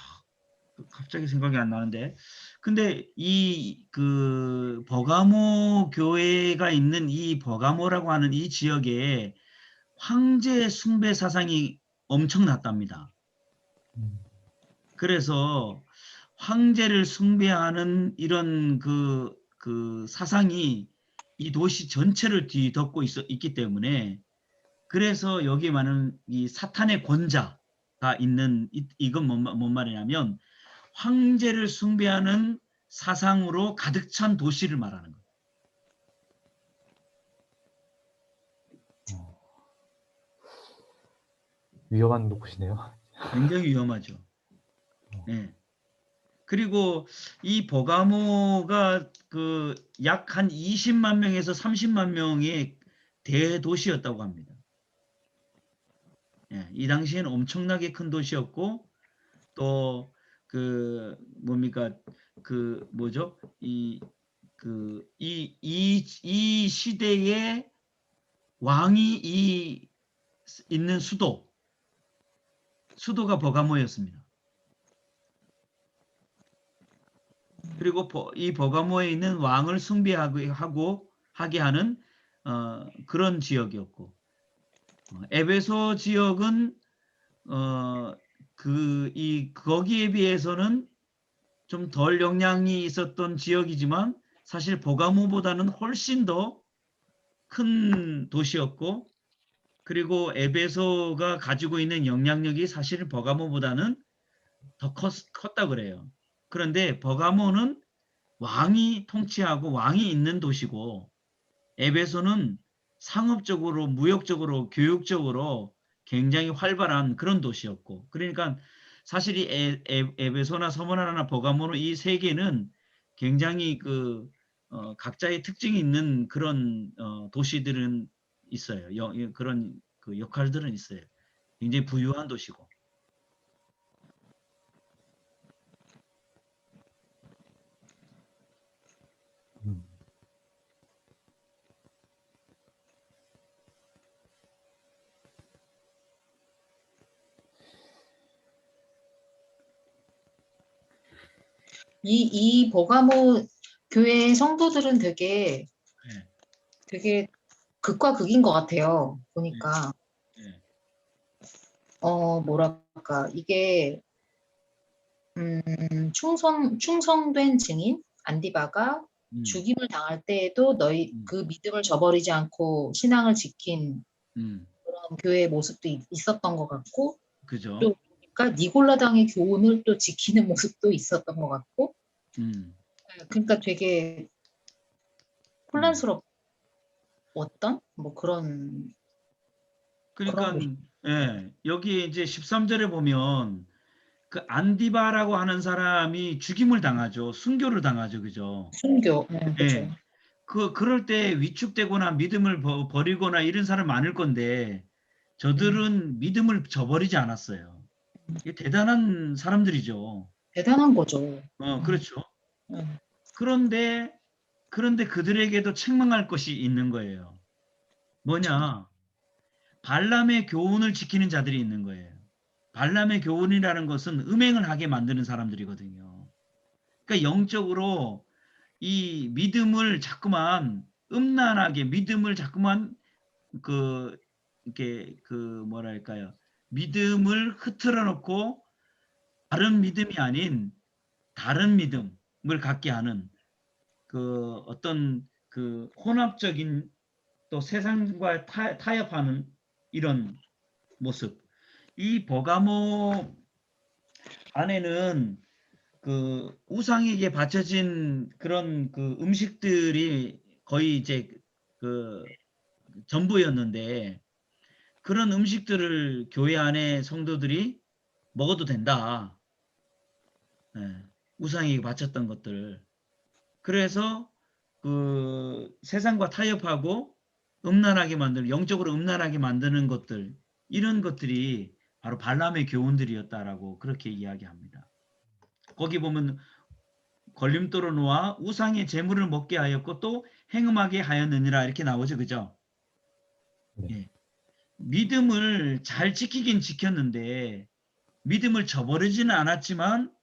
갑자기 생각이 안 나는데. 근데 버가모 교회가 있는 이 버가모라고 하는 이 지역에 황제 숭배 사상이 엄청났답니다. 음. 그래서 황제를 숭배하는 이런 그 사상이 이 도시 전체를 뒤덮고 있기 때문에, 그래서 여기 많은 이 사탄의 권자가 있는 이건 뭔 말이냐면 황제를 숭배하는 사상으로 가득 찬 도시를 말하는 거예요. 위험한 곳이네요. 굉장히 위험하죠. 네. 그리고 이 버가모가 약 한 20만 명에서 30만 명의 대도시였다고 합니다. 예, 이 당시에는 엄청나게 큰 도시였고, 또 뭡니까 뭐죠? 이 시대의 왕이 있는 수도가 버가모였습니다. 그리고 이 버가모에 있는 왕을 하게 하는 그런 지역이었고, 에베소 지역은 거기에 비해서는 좀 덜 영향이 있었던 지역이지만 사실 버가모보다는 훨씬 더 큰 도시였고, 그리고 에베소가 가지고 있는 영향력이 사실 버가모보다는 더 컸다 그래요. 그런데 버가모는 왕이 통치하고 왕이 있는 도시고, 에베소는 상업적으로, 무역적으로, 교육적으로 굉장히 활발한 그런 도시였고, 그러니까 사실 이 에베소나 서머나나 버가모노 이 세 개는 굉장히 각자의 특징이 있는 그런 도시들은 있어요. 그런 역할들은 있어요. 굉장히 부유한 도시고. 음. 이 버가모 교회 성도들은 되게 예, 되게 극과 극인 것 같아요. 예, 보니까 예. 뭐랄까 이게 충성된 증인 안디바가 음, 죽임을 당할 때에도 너희 음, 그 믿음을 저버리지 않고 신앙을 지킨 음. 그런 교회의 모습도 있었던 것 같고, 그죠? 또 보니까 니골라당의 교훈을 또 지키는 모습도 있었던 것 같고, 음, 그러니까 되게 음. 혼란스럽던 뭐 그런 그러니까 곳. 예, 여기 이제 13절에 보면 그 안디바라고 하는 사람이 죽임을 당하죠. 순교를 당하죠. 그죠? 순교, 그죠. 예. 그럴 때 위축되거나 믿음을 버리거나 이런 사람 많을 건데, 음, 저들은 믿음을 저버리지 않았어요. 이게 대단한 사람들이죠. 대단한 거죠. 그렇죠. 음, 그런데 그들에게도 책망할 것이 있는 거예요. 뭐냐? 발람의 교훈을 지키는 자들이 있는 거예요. 발람의 교훈이라는 것은 음행을 하게 만드는 사람들이거든요. 그러니까 영적으로 이 믿음을 자꾸만 음란하게, 믿음을 자꾸만 이렇게 뭐랄까요? 믿음을 흐트러 놓고 다른 믿음이 아닌 다른 믿음을 갖게 하는 어떤 혼합적인, 또 세상과 타협하는 이런 모습. 이 버가모 안에는 우상에게 바쳐진 그런 음식들이 거의 이제 그 전부였는데, 그런 음식들을 교회 안에 성도들이 먹어도 된다. 예, 우상에게 바쳤던 것들. 그래서 세상과 타협하고 음란하게 만드는, 영적으로 음란하게 만드는 것들, 이런 것들이 바로 발람의 교훈들이었다라고 그렇게 이야기합니다. 거기 보면 걸림돌을 놓아 우상의 제물을 먹게 하였고 또 행음하게 하였느니라 이렇게 나오죠. 그죠? 네. 예. 믿음을 잘 지키긴 지켰는데 믿음을 저버리지는 않았지만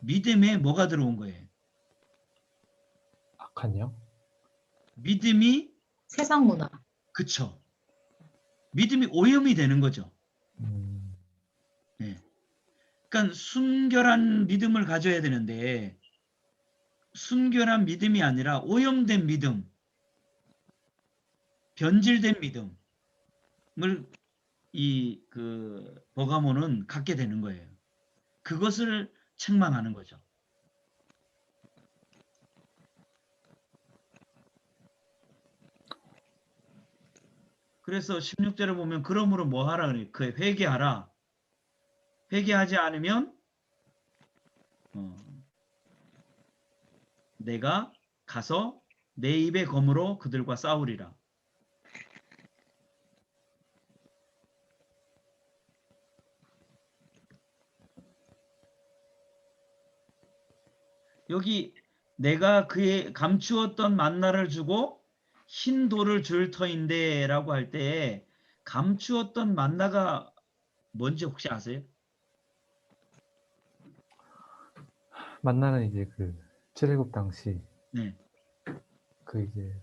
믿음에 뭐가 들어온 거예요? 악한요? 믿음이, 세상 문화. 그쵸. 믿음이 오염이 되는 거죠. 음, 예. 그러니까 순결한 믿음을 가져야 되는데 순결한 믿음이 아니라 오염된 믿음, 변질된 믿음을 이 버가모는 갖게 되는 거예요. 그것을 책망하는 거죠. 그래서 16절에 보면 그러므로 뭐 하라 그래요? 그 회개하라. 회개하지 않으면 내가 가서 내 입의 검으로 그들과 싸우리라. 여기 내가 그의 감추었던 만나를 주고 흰 돌을 줄 터인데 라고 할 때 감추었던 만나가 뭔지 혹시 아세요? 만나는 이제 그 출애굽 당시 네. 그 이제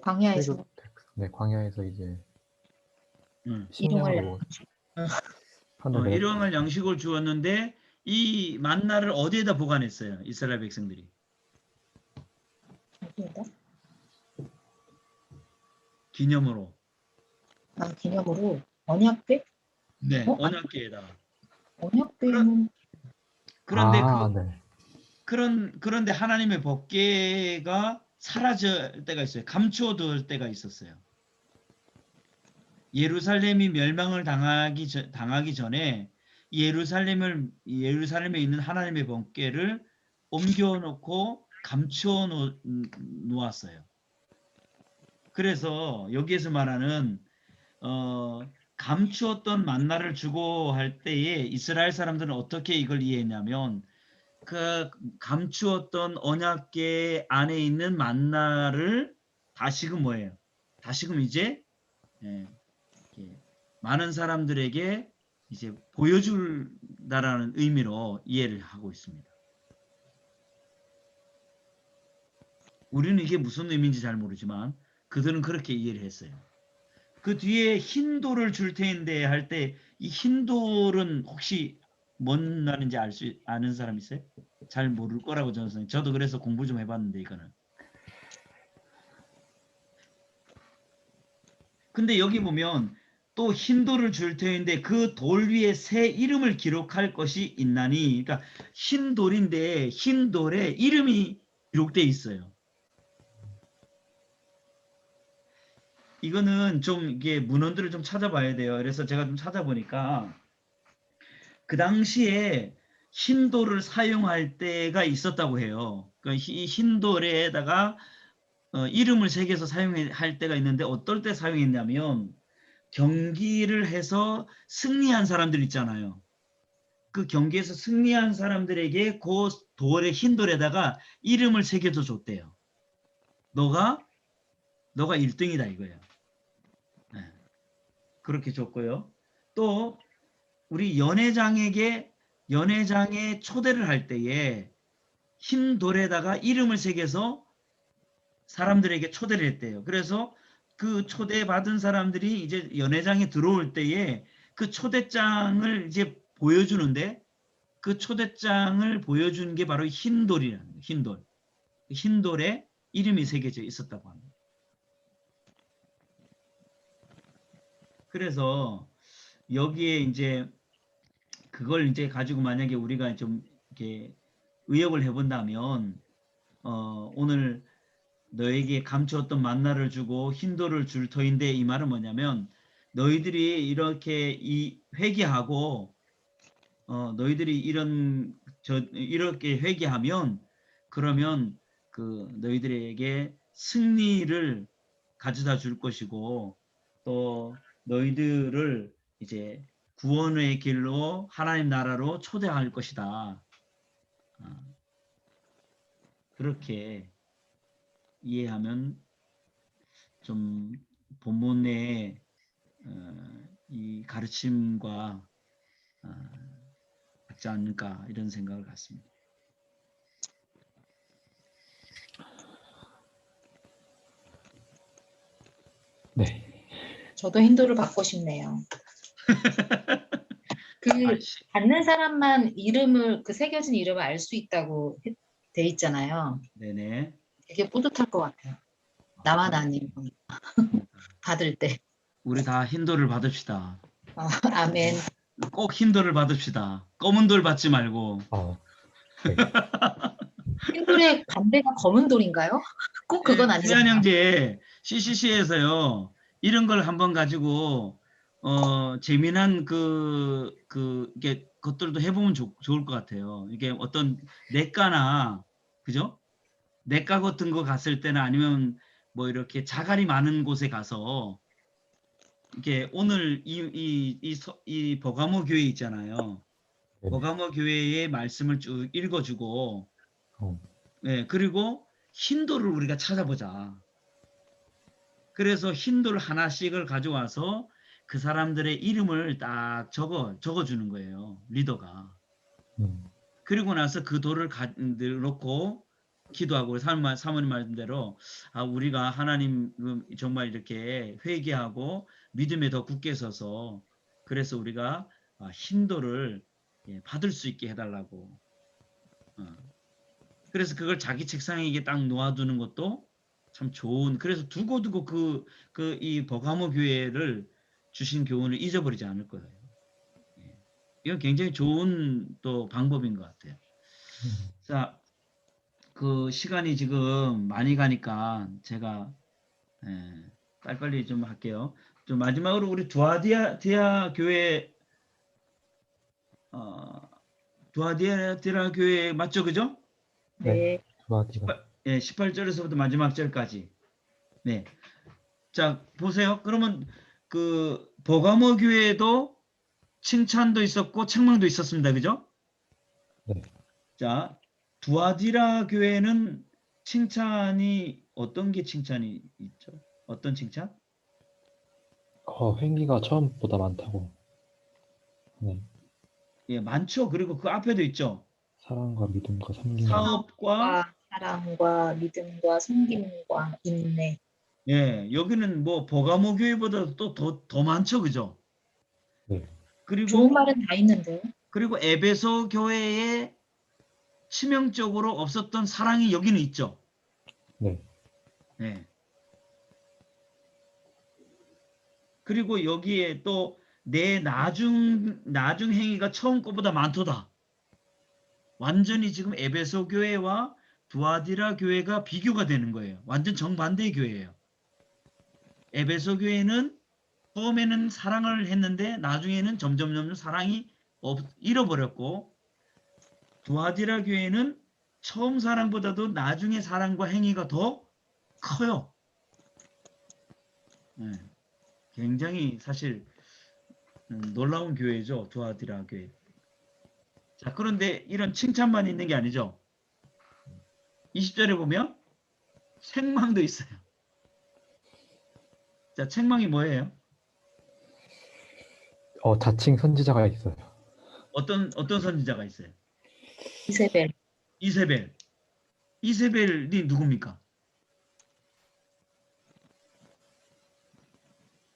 광야에서 출애굽 네, 광야에서 이제 일용할 식량으로 하늘 일용할 양식을 주었는데 이 만나를 어디에다 보관했어요? 이스라엘 백성들이. 어디에다? 기념으로. 기념으로 언약궤? 네. 어? 언약궤에다가. 언약궤는 그런데 네. 그런데 하나님의 법궤가 사라질 때가 있어요. 감추어둘 때가 있었어요. 예루살렘이 멸망을 당하기 전에 예루살렘에 있는 하나님의 법궤를 옮겨놓고 감추어 놓았어요. 그래서 여기에서 말하는 감추었던 만나를 주고 할 때에 이스라엘 사람들은 어떻게 이걸 이해했냐면 그 감추었던 언약궤 안에 있는 만나를 다시금 뭐예요? 다시금 이제 많은 사람들에게 이제 보여준다라는 의미로 이해를 하고 있습니다. 우리는 이게 무슨 의미인지 잘 모르지만 그들은 그렇게 이해를 했어요. 그 뒤에 흰 돌을 줄 텐데 할 때 이 흰 돌은 혹시 뭔 말인지 아는 사람 있어요? 잘 모를 거라고 저도 그래서 공부 좀 해봤는데 이거는. 근데 여기 보면 또 흰 돌을 줄 터인데 그 돌 위에 새 이름을 기록할 것이 있나니, 그러니까 흰 돌인데 흰 돌에 이름이 기록돼 있어요. 이거는 좀 이게 문헌들을 좀 찾아봐야 돼요. 그래서 제가 좀 찾아보니까 그 당시에 흰 돌을 사용할 때가 있었다고 해요. 그 흰 돌에다가 이름을 새겨서 사용할 때가 있는데 어떨 때 사용했냐면 경기를 해서 승리한 사람들 있잖아요. 그 경기에서 승리한 사람들에게 그 돌의 흰 돌에다가 이름을 새겨서 줬대요. 너가 1등이다 이거예요. 네. 그렇게 줬고요. 또 우리 연회장에 초대를 할 때에 흰 돌에다가 이름을 새겨서 사람들에게 초대를 했대요. 그래서 그 초대받은 사람들이 이제 연회장에 들어올 때에 그 초대장을 이제 보여주는데 그 초대장을 보여준 게 바로 흰 돌이라는 거예요. 흰 돌. 흰 돌에 이름이 새겨져 있었다고 합니다. 그래서 여기에 이제 그걸 이제 가지고 만약에 우리가 좀 이렇게 의역을 해본다면 오늘 너에게 감추었던 만나를 주고 흰 돌을 줄 터인데 이 말은 뭐냐면 너희들이 이렇게 회개하고 너희들이 이렇게 회개하면 그러면 그 너희들에게 승리를 가져다 줄 것이고 또 너희들을 이제 구원의 길로 하나님 나라로 초대할 것이다. 그렇게 이해하면 좀 본문의 이 가르침과 같지 않을까 이런 생각을 갖습니다. 네. 저도 힌두를 받고 싶네요. 그 아이씨, 받는 사람만 이름을 그 새겨진 이름을 알 수 있다고 돼 있잖아요. 네네. 되게 뿌듯할 것 같아요. 나만 아닌 분 받을 때. 우리 다 힌도를 받읍시다. 아멘. 꼭 힌도를 받읍시다. 검은 돌 받지 말고. 네. 힌두의 반대가 검은 돌인가요? 꼭 그건 수현 아니잖아요. 형제 CCC에서요 이런 걸 한번 가지고 재미난 이게 것들도 해보면 좋을 것 같아요. 이게 어떤 내과나 그죠? 내과 같은 거 갔을 때나 아니면 뭐 이렇게 자갈이 많은 곳에 가서 이게 오늘 이 버가모 교회 있잖아요. 네. 버가모 교회의 말씀을 쭉 읽어주고 어, 네, 그리고 힌도를 우리가 찾아보자. 그래서 힌도를 하나씩을 가져와서 그 사람들의 이름을 딱 적어주는 거예요. 리더가. 그리고 나서 그 돌을 놓고 기도하고 사모님 말씀대로 우리가 하나님 정말 이렇게 회개하고 믿음에 더 굳게 서서 그래서 우리가 힌도를 받을 수 있게 해달라고. 그래서 그걸 자기 책상에 이게 딱 놓아두는 것도 참 좋은. 그래서 두고두고 이 버가모 교회를 주신 교훈을 잊어버리지 않을 거예요. 이건 굉장히 좋은 또 방법인 것 같아요. 자, 그 시간이 지금 많이 가니까 제가 빨리빨리 좀 할게요. 좀 마지막으로 우리 두아디아 교회 두아디아 교회 맞죠, 그죠? 네. 두아디가. 18절에서부터 마지막 절까지. 네. 자, 보세요. 그러면 그 버가모 교회에도 칭찬도 있었고 책망도 있었습니다. 그죠? 네. 자, 두아디라 교회는 칭찬이 어떤 게 칭찬이 있죠? 어떤 칭찬? 횡기가 처음보다 많다고. 네. 예, 많죠. 그리고 그 앞에도 있죠. 사랑과 믿음과 섬김과. 사업과 사랑과 믿음과 섬김과 인내. 예, 여기는 뭐 버가모 교회보다 또 더 많죠. 그죠? 네. 좋은 그리고 말은 다 있는데요. 에베소 교회에 치명적으로 없었던 사랑이 여기는 있죠. 네. 예. 그리고 여기에 또 내 나중 행위가 처음 것보다 많도다. 완전히 지금 에베소 교회와 두아디라 교회가 비교가 되는 거예요. 완전 정반대의 교회예요. 에베소 교회는 처음에는 사랑을 했는데 나중에는 점점 사랑이 잃어버렸고 두아디라 교회는 처음 사랑보다도 나중에 사랑과 행위가 더 커요. 네. 굉장히 사실 놀라운 교회죠. 두아디라 교회. 자, 그런데 이런 칭찬만 있는 게 아니죠. 20절에 보면 책망도 있어요. 자, 책망이 뭐예요? 자칭 선지자가 있어요. 어떤 선지자가 있어요? 이세벨. 이세벨. 이세벨이 누굽니까?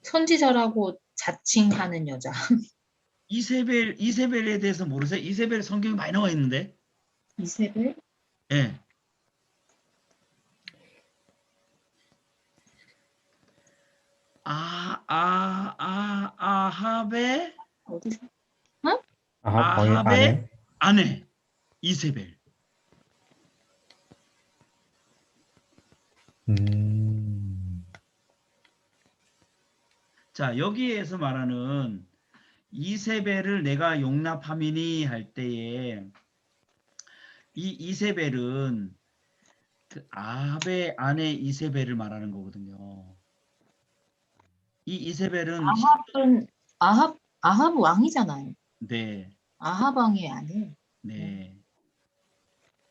선지자라고 자칭하는 여자. 이세벨에 대해서 모르세요? 이세벨 성경에 많이 나와 있는데. 이세벨? 예. 아합의 어디서? 아합 왕의 아합의 아내. 아내 이세벨. 자, 여기에서 말하는 이세벨을 내가 용납함이니 할 때에 이 이세벨은 그 아합의 아내 이세벨을 말하는 거거든요. 이 이세벨은 아합 왕이잖아요. 네, 아합 왕이 아니에요. 네.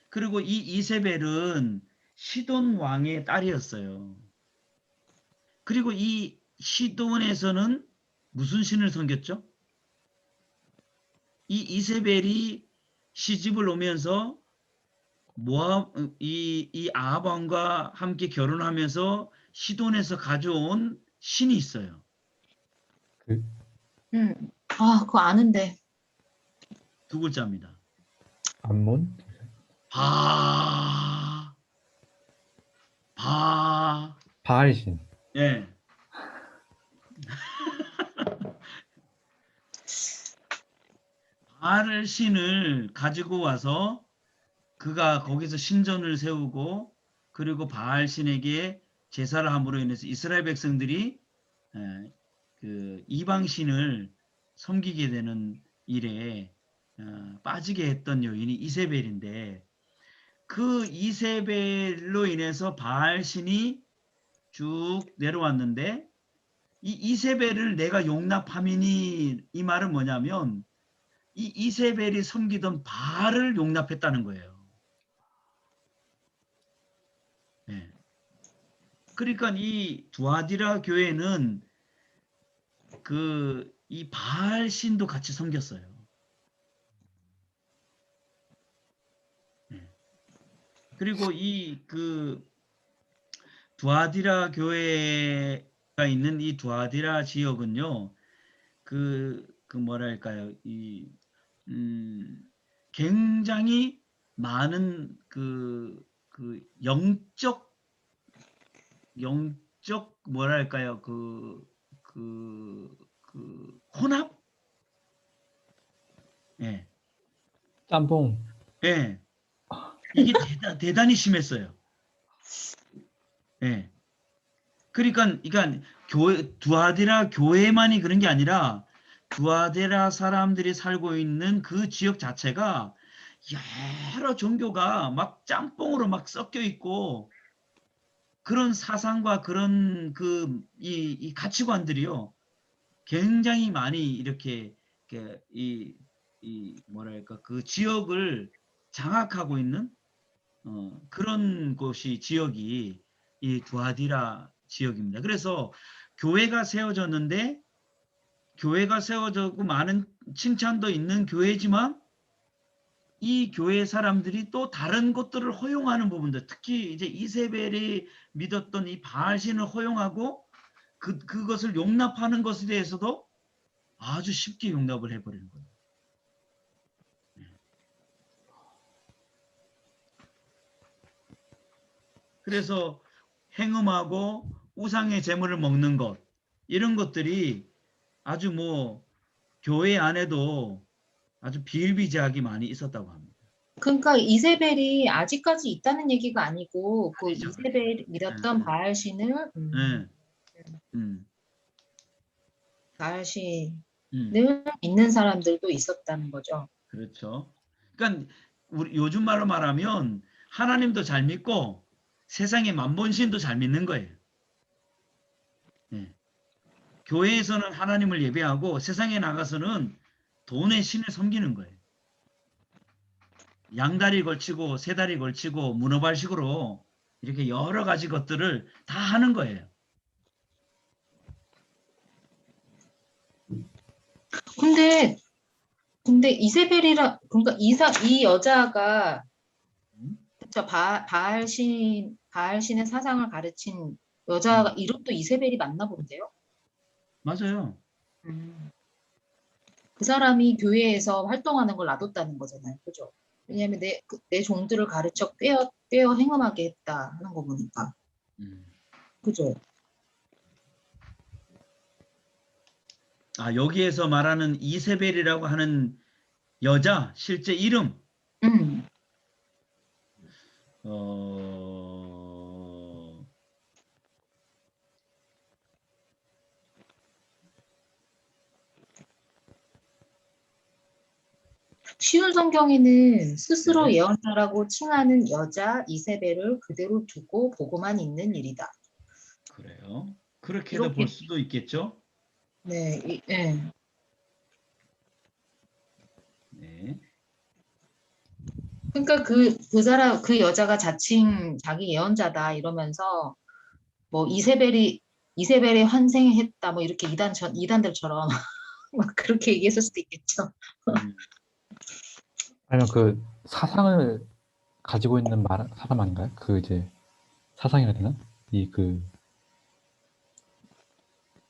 그리고 이 이세벨은 시돈 왕의 딸이었어요. 그리고 이 시돈에서는 무슨 신을 섬겼죠? 이 이세벨이 시집을 오면서 이 아합 왕과 함께 결혼하면서 시돈에서 가져온 신이 있어요. 그 그거 아는데. 두 글자입니다. 암몬? 바알신. 예. 바알 신을 가지고 와서 그가 거기서 신전을 세우고 그리고 바알 신에게 제사를 함으로 인해서 이스라엘 백성들이 그 이방 신을 섬기게 되는 일에 빠지게 했던 요인이 이세벨인데 그 이세벨로 인해서 바알 신이 쭉 내려왔는데 이 이세벨을 내가 용납함이니 이 말은 뭐냐면 이 이세벨이 섬기던 바알을 용납했다는 거예요. 네. 그러니까 이 두아디라 교회는 그 이 바알 신도 같이 섬겼어요. 네. 그리고 이 그 두아디라 교회가 있는 이 두아디라 지역은요, 그 뭐랄까요, 굉장히 많은 영적 뭐랄까요, 혼합? 예. 짬뽕. 예. 이게 대단히 심했어요. 예. 그러니까 두아디라 교회만이 그런 게 아니라 두아디라 사람들이 살고 있는 그 지역 자체가 여러 종교가 막 짬뽕으로 막 섞여 있고 그런 사상과 그런 이 가치관들이요 굉장히 많이 이렇게 뭐랄까 그 지역을 장악하고 있는 그런 곳이 지역이 이 두아디라 지역입니다. 그래서 교회가 세워졌는데 교회가 세워졌고 많은 칭찬도 있는 교회지만 이 교회 사람들이 또 다른 것들을 허용하는 부분들, 특히 이제 이세벨이 믿었던 이 바알신을 허용하고 그것을 용납하는 것에 대해서도 아주 쉽게 용납을 해버리는 거예요. 그래서 행음하고 우상의 제물을 먹는 것 이런 것들이 아주 뭐 교회 안에도 아주 비일비재하게 많이 있었다고 합니다. 그러니까 이세벨이 아직까지 있다는 얘기가 아니고 그 아니죠. 이세벨이 믿었던 바알신을 바알신을 믿는 사람들도 있었다는 거죠. 그렇죠. 그러니까 우리 요즘 말로 말하면 하나님도 잘 믿고 세상의 만본신도 잘 믿는 거예요. 네. 교회에서는 하나님을 예배하고 세상에 나가서는 돈의 신을 섬기는 거예요. 양다리 걸치고 세다리 걸치고 문어발식으로 이렇게 여러 가지 것들을 다 하는 거예요. 근데 이세벨이라 그러니까 이 여자가 그쵸, 바알신의 사상을 가르친 여자가 이름도 이세벨이 맞나 본데요? 맞아요. 그 사람이 교회에서 활동하는 걸 놔뒀다는 거잖아요. 그죠? 왜냐하면 내 종들을 가르쳐 꿰어 행음하게 했다 하는 거 보니까. 그죠? 아, 여기에서 말하는 이세벨이라고 하는 여자 실제 이름. 쉬운 성경에는 스스로 예언자라고 칭하는 여자 이세벨을 그대로 두고 보고만 있는 일이다. 그래요? 그렇게도 이렇게 볼 수도 있겠죠. 네, 예. 네. 그러니까 그 여자가 자칭 자기 예언자다 이러면서 뭐 이세벨이 환생했다 뭐 이렇게 이단들처럼 막 그렇게 얘기했을 수도 있겠죠. 음, 아니면 그 사상을 가지고 있는 사람 아닌가요? 그 이제 사상이라 해야 되나? 이 그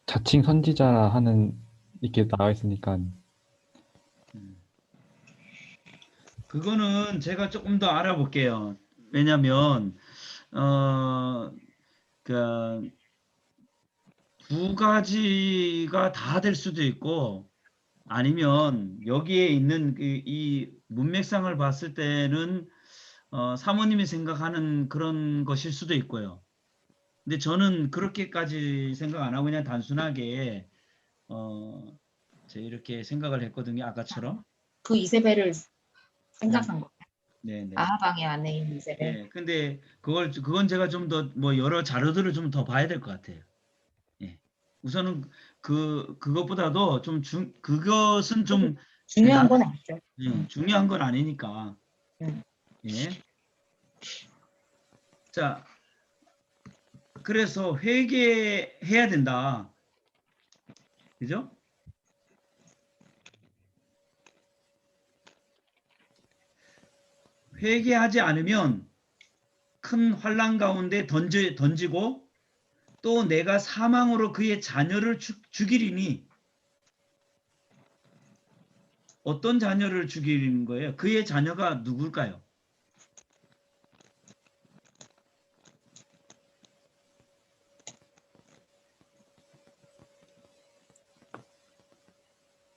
자칭 선지자 하는 이렇게 나와 있으니까. 음. 그거는 제가 조금 더 알아볼게요. 왜냐면 그 두 가지가 다 될 수도 있고 아니면 여기에 있는 이 문맥상을 봤을 때는 사모님이 생각하는 그런 것일 수도 있고요. 근데 저는 그렇게까지 생각 안 하고 그냥 단순하게 제가 이렇게 생각을 했거든요. 아까처럼. 그 이세벨을 음, 생각한 거. 네네. 아하방의 아내인 이세벨. 예, 근데 그건 제가 좀 더 뭐 여러 자료들을 좀 더 봐야 될 것 같아요. 예. 우선은 그것보다도 그것은 좀 중요한 나, 건 아니죠. 중요한 건 아니니까. 음. 예. 자, 그래서 회개해야 된다. 그죠? 회개하지 않으면 큰 환난 가운데 던지고 또 내가 사망으로 그의 자녀를 죽이리니 어떤 자녀를 죽이는 거예요? 그의 자녀가 누굴까요?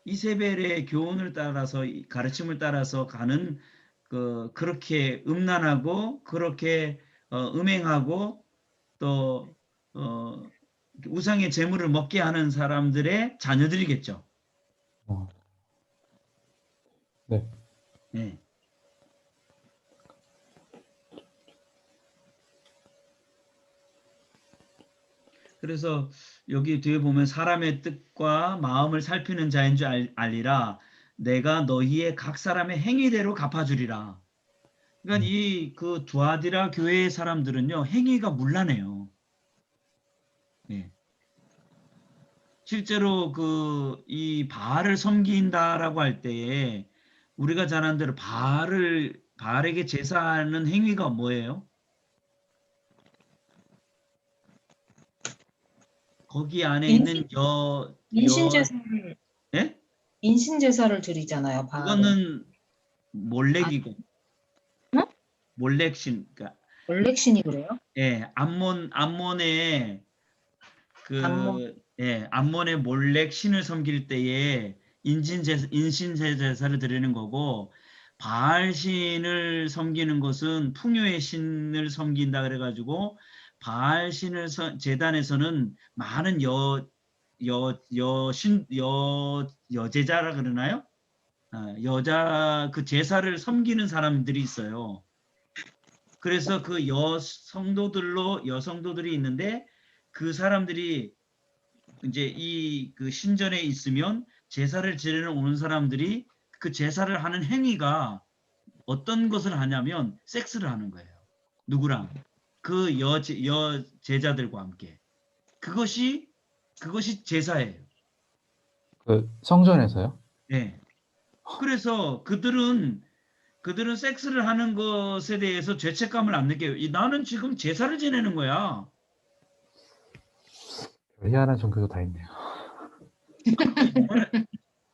이세벨의 교훈을 따라서 가르침을 따라서 가는 그렇게 음란하고 그렇게 음행하고 또 우상의 재물을 먹게 하는 사람들의 자녀들이겠죠. 어, 네. 네. 그래서 여기 뒤에 보면 사람의 뜻과 마음을 살피는 자인 줄 알리라. 내가 너희의 각 사람의 행위대로 갚아주리라. 그러니까 이 그 두아디라 교회의 사람들은요 행위가 문란해요. 네. 실제로 이 바알을 섬긴다라고 할 때에 우리가 잘 아는 대로 바알에게 제사하는 행위가 뭐예요? 거기 안에 인신, 있는 인신제사를 예? 인신제사를 드리잖아요. 바알은. 그거는 아, 몰렉이고 응? 몰렉신 그러니까 몰렉신이 그래요? 예, 암몬의 암몬. 암몬의 몰렉 신을 섬길 때에 인신제사를 드리는 거고 바알 신을 섬기는 것은 풍요의 신을 섬긴다 그래가지고 바알 신을 제단에서는 많은 여제자라 그러나요? 여자 그 제사를 섬기는 사람들이 있어요. 그래서 그 여성도들이 있는데 그 사람들이 이제 그 신전에 있으면 제사를 지내러 오는 사람들이 그 제사를 하는 행위가 어떤 것을 하냐면 섹스를 하는 거예요. 누구랑? 그 여제자들과 함께. 그것이 제사예요. 그 성전에서요? 네. 그래서 그들은 섹스를 하는 것에 대해서 죄책감을 안 느껴요. 나는 지금 제사를 지내는 거야. 희한한 종교도 다 있네요.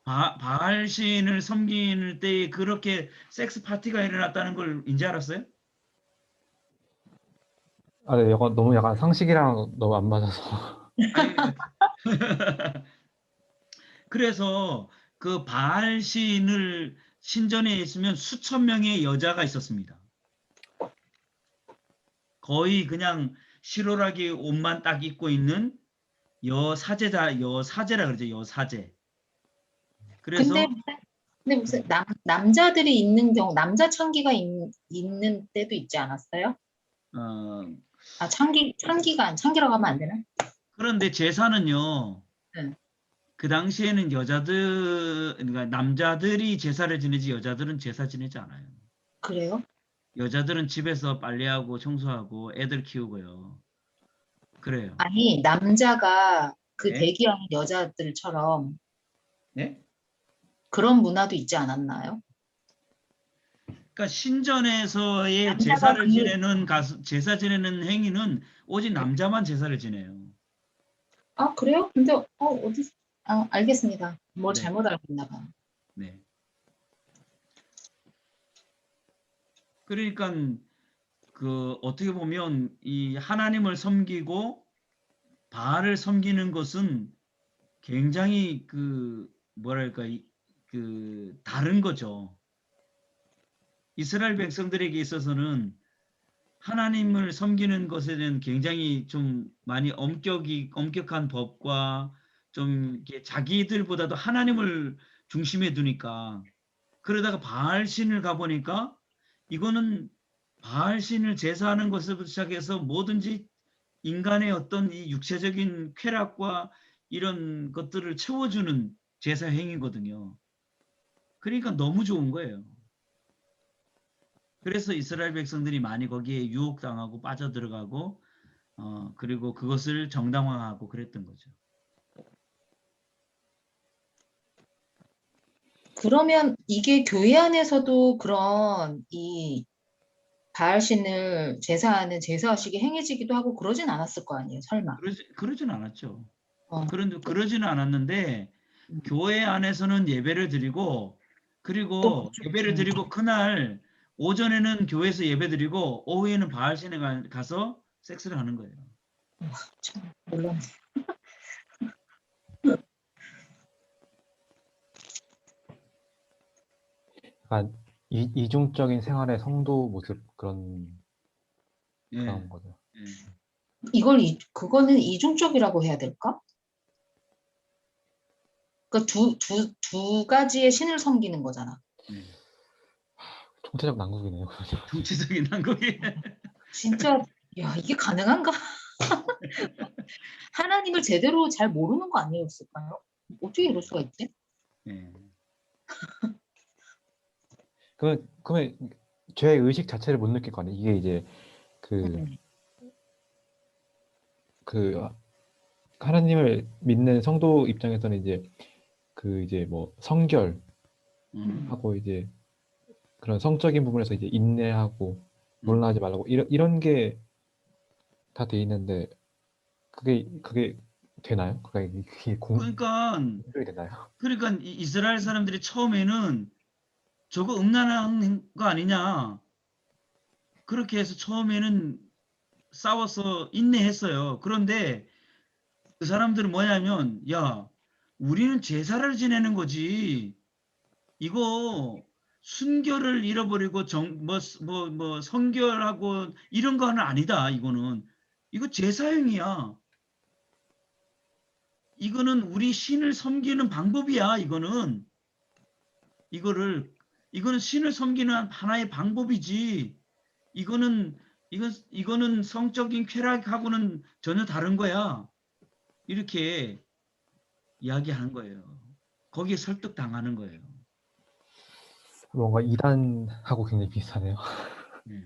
바알 신을 섬기는 때에 그렇게 섹스 파티가 일어났다는 걸 이제 알았어요? 아, 네, 이거 너무 약간 상식이랑 너무 안 맞아서. 아니, 그래서 그 바알 신을 신전에 있으면 수천 명의 여자가 있었습니다. 거의 그냥 실오라기 옷만 딱 입고 있는 여사제라 그러죠. 여사제. 근데 그래서 무슨 남자들이 있는 남자 창기가 있는 때도 있지 않았어요? 어, 아, 창기라고 하면 안 되나? 그런데 제사는요. 네. 그 당시에는 그러니까 남자들이 제사를 지내지 여자들은 제사 지내지 않아요. 그래요? 여자들은 집에서 빨래하고 청소하고 애들 키우고요. 그래요. 아니, 남자가 그 네? 대기하는 여자들처럼 네? 그런 문화도 있지 않았나요? 그러니까 신전에서의 남자가 제사를 지내는 제사 지내는 행위는 오직 남자만 제사를 지내요. 아, 그래요? 근데, 어디, 알겠습니다. 뭘 네, 잘못 알고 있나 봐요. 네. 그러니까 그 어떻게 보면 이 하나님을 섬기고 바알을 섬기는 것은 굉장히 그 뭐랄까 그 다른 거죠. 이스라엘 백성들에게 있어서는 하나님을 섬기는 것에 대한 굉장히 좀 많이 엄격한 법과 좀 이렇게 자기들보다도 하나님을 중심에 두니까 그러다가 바알 신을 가보니까 이거는 바알 신을 제사하는 것부터 시작해서 뭐든지 인간의 어떤 이 육체적인 쾌락과 이런 것들을 채워주는 제사 행위거든요. 그러니까 너무 좋은 거예요. 그래서 이스라엘 백성들이 많이 거기에 유혹당하고 빠져들어가고 그리고 그것을 정당화하고 그랬던 거죠. 그러면 이게 교회 안에서도 그런 이 바알신을 제사하는 제사의식이 행해지기도 하고 그러진 않았을 거 아니에요, 설마. 그러진 않았죠. 어, 그런데 그러지는 않았는데 음, 교회 안에서는 예배를 드리고 또 그리고 그쪽, 예배를 드리고 그날 오전에는 교회에서 예배 드리고 오후에는 바알신에 가서 섹스를 하는 거예요. 참, 몰랐네. 약간 이중적인 생활의 성도 모습 예, 그런 거죠. 예, 그거는 이중적이라고 해야 될까? 그 두 가지의 신을 섬기는 거잖아. 예. 총체적 난국이네요. 정치적인 한국이 진짜, 야, 이게 가능한가? 하나님을 제대로 잘 모르는 거 아니었을까요? 어떻게 이럴 수가 있지? 예. 그러면 죄의 의식 자체를 못 느낄 거 아니에요. 이게 이제 그, 음, 그 하나님을 믿는 성도 입장에서는 이제 이제 뭐 성결하고 음. 이제 그런 성적인 부분에서 이제 인내하고 음. 논란하지 말라고 이런 게 다 돼 있는데 그게 되나요? 그게 그러니까 공조이 되나요? 이스라엘 사람들이 처음에는 저거 음란한 거 아니냐 그렇게 해서 처음에는 싸워서 인내했어요. 그런데 그 사람들은 뭐냐면 야 우리는 제사를 지내는 거지 이거 순결을 잃어버리고 뭐 성결하고 이런 거는 아니다. 이거 제사행위야. 이거는 우리 신을 섬기는 방법이야. 이거를 이거는 신을 섬기는 하나의 방법이지. 이거는 이거는 성적인 쾌락하고는 전혀 다른 거야. 이렇게 이야기하는 거예요. 거기에 설득당하는 거예요. 뭔가 이단하고 굉장히 비슷하네요. 네.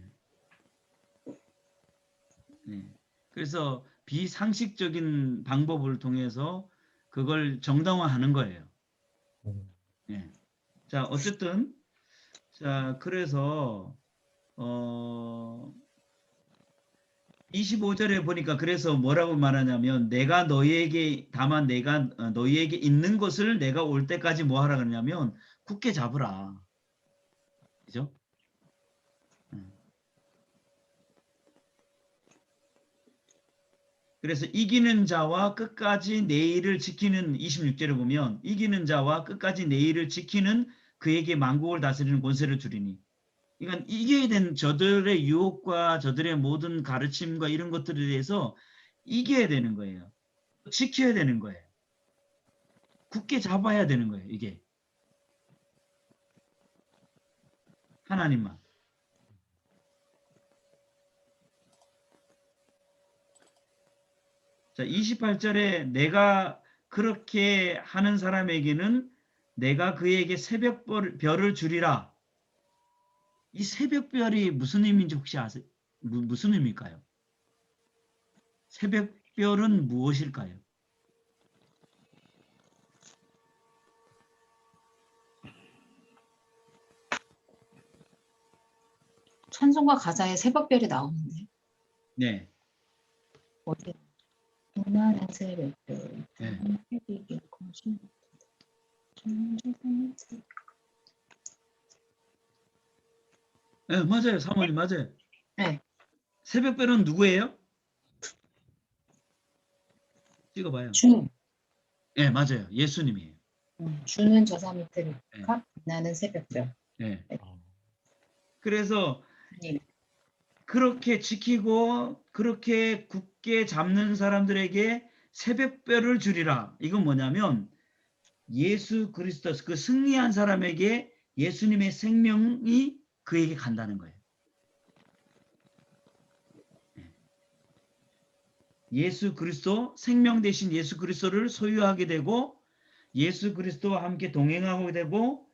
네. 그래서 비상식적인 방법을 통해서 그걸 정당화하는 거예요. 음, 네. 자, 어쨌든 그래서 25절에 보니까 그래서 뭐라고 말하냐면 내가 너희에게 다만 내가 너희에게 있는 것을 내가 올 때까지 뭐 하라 그러냐면 굳게 잡으라. 그죠? 음. 그래서 이기는 자와 끝까지 내일을 지키는 26절을 보면 이기는 자와 끝까지 내일을 지키는 그에게 만국을 다스리는 권세를 주리니 그러니까 이겨야 되는 저들의 유혹과 저들의 모든 가르침과 이런 것들에 대해서 이겨야 되는 거예요. 지켜야 되는 거예요. 굳게 잡아야 되는 거예요. 이게 하나님만. 자, 28절에 내가 그렇게 하는 사람에게는 내가 그에게 새벽별을 주리라. 이 새벽별이 무슨 의미인지 혹시 아세요? 무슨 의미일까요? 새벽별은 무엇일까요? 찬송가 가사에 새벽별이 나오는데 네. 어디? 빛나는 새벽별. 네. 네, 맞아요. 사모님 맞아요. 네. 새벽별은 누구예요? 찍어봐요. 주. 네, 맞아요. 예수님이에요. 주는 저사 밑에 네. 빛나는 새벽별. 네. 네. 그래서 네. 그렇게 지키고 그렇게 굳게 잡는 사람들에게 새벽별을 주리라. 이건 뭐냐면 예수 그리스도 그 승리한 사람에게 예수님의 생명이 그에게 간다는 거예요. 예수 그리스도 생명 대신 예수 그리스도를 소유하게 되고 예수 그리스도와 함께 동행하게 되고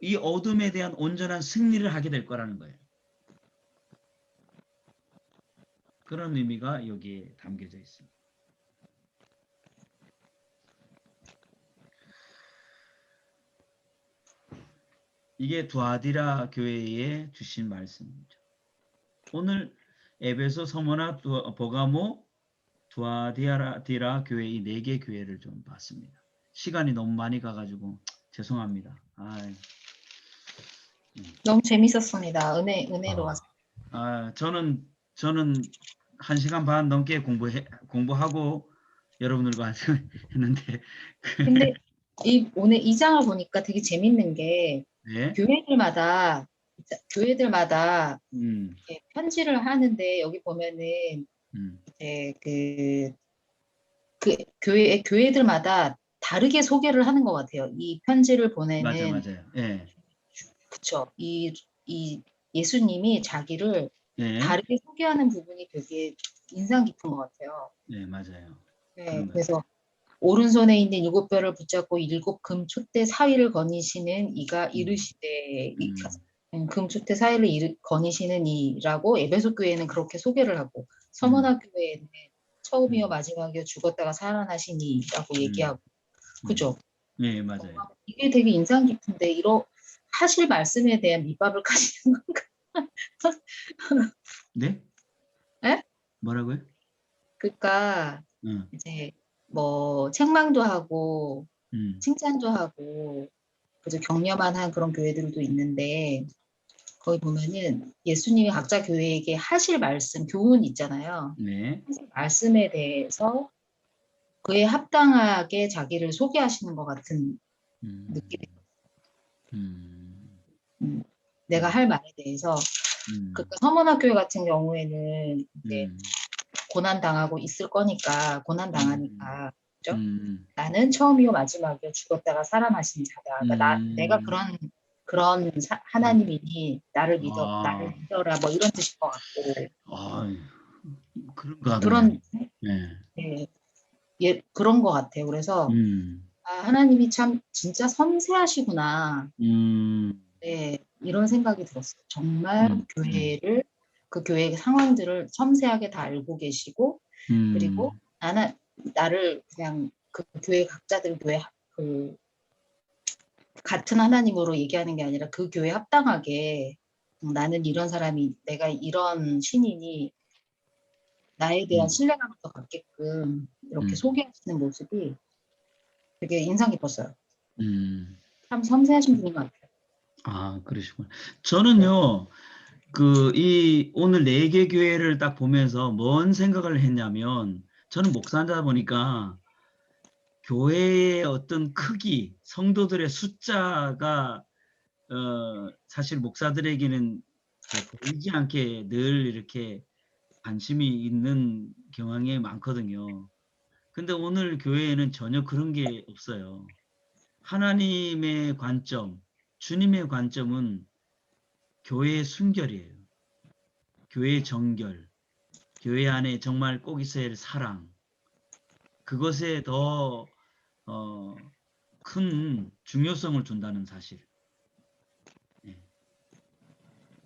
이 어둠에 대한 온전한 승리를 하게 될 거라는 거예요. 그런 의미가 여기에 담겨져 있습니다. 이게 두아디라 교회에 주신 말씀입니다. 오늘 에베소, 서머나, 버가모, 두아디라 교회 이 4개 교회를 좀 봤습니다. 시간이 너무 많이 가가지고 죄송합니다. 너무 재밌었습니다. 은혜로워서. 저는 1시간 반 넘게 공부하고 여러분들과 했는데 근데 오늘 이 장을 보니까 되게 재밌는 게 네? 교회들마다 음, 이렇게 편지를 하는데 여기 보면은 이제 그 교회들마다 다르게 소개를 하는 것 같아요. 이 편지를 보내는 맞아요. 예. 그쵸. 이 예수님이 자기를 예. 다르게 소개하는 부분이 되게 인상 깊은 것 같아요. 네, 맞아요. 네, 그래서 오른손에 있는 7뼈를 붙잡고 7금 촛대 사위를 거니시는 이가 이르시되 금 촛대 사위를 거니시는 이라고 에베소 교회는 그렇게 소개를 하고 서머나 교회는 처음이요 마지막이요 죽었다가 살아나신 이라고 얘기하고 그죠? 네, 맞아요. 이게 되게 인상 깊은데 하실 말씀에 대한 밑밥을 까시는 건가? 네? 네? 뭐라고요? 그러니까 이제 뭐 책망도 하고 칭찬도 하고 그저 격려만 한 그런 교회들도 있는데 거기 보면은 예수님이 각자 교회에게 하실 말씀, 교훈 있잖아요. 네. 하실 말씀에 대해서 그에 합당하게 자기를 소개하시는 것 같은 느낌이 내가 할 말에 대해서 그러니까 서문학교회 같은 경우에는 이제 고난 당하고 있을 거니까 고난 당하니까 그죠? 나는 처음이요 마지막이요 죽었다가 살아나신 자다. 그러니까 내가 그런 하나님이니 나를 믿어라 뭐 이런 뜻일 것 같고. 그런가 그런 네. 그런 것 같아요. 그래서 하나님이 참 진짜 섬세하시구나. 네, 이런 생각이 들었어요. 정말 교회를 그 교회의 상황들을 섬세하게 다 알고 계시고 그리고 나를 그냥 그 교회 각자들 교회 그 같은 하나님으로 얘기하는 게 아니라 그 교회에 합당하게 나는 이런 사람이 내가 이런 신인이 나에 대한 신뢰감을 더 갖게끔 이렇게 소개하시는 모습이 되게 인상 깊었어요. 참 섬세하신 분인 것 같아요. 그러시구나. 저는요, 오늘 4개 교회를 딱 보면서 뭔 생각을 했냐면, 저는 목사자 보니까 교회의 어떤 크기, 성도들의 숫자가 사실 목사들에게는 보이지 않게 늘 이렇게 관심이 있는 경향이 많거든요. 근데 오늘 교회에는 전혀 그런 게 없어요. 하나님의 관점, 주님의 관점은 교회의 순결이에요. 교회의 정결, 교회 안에 정말 꼭 있어야 할 사랑, 그것에 더 큰 중요성을 준다는 사실. 예.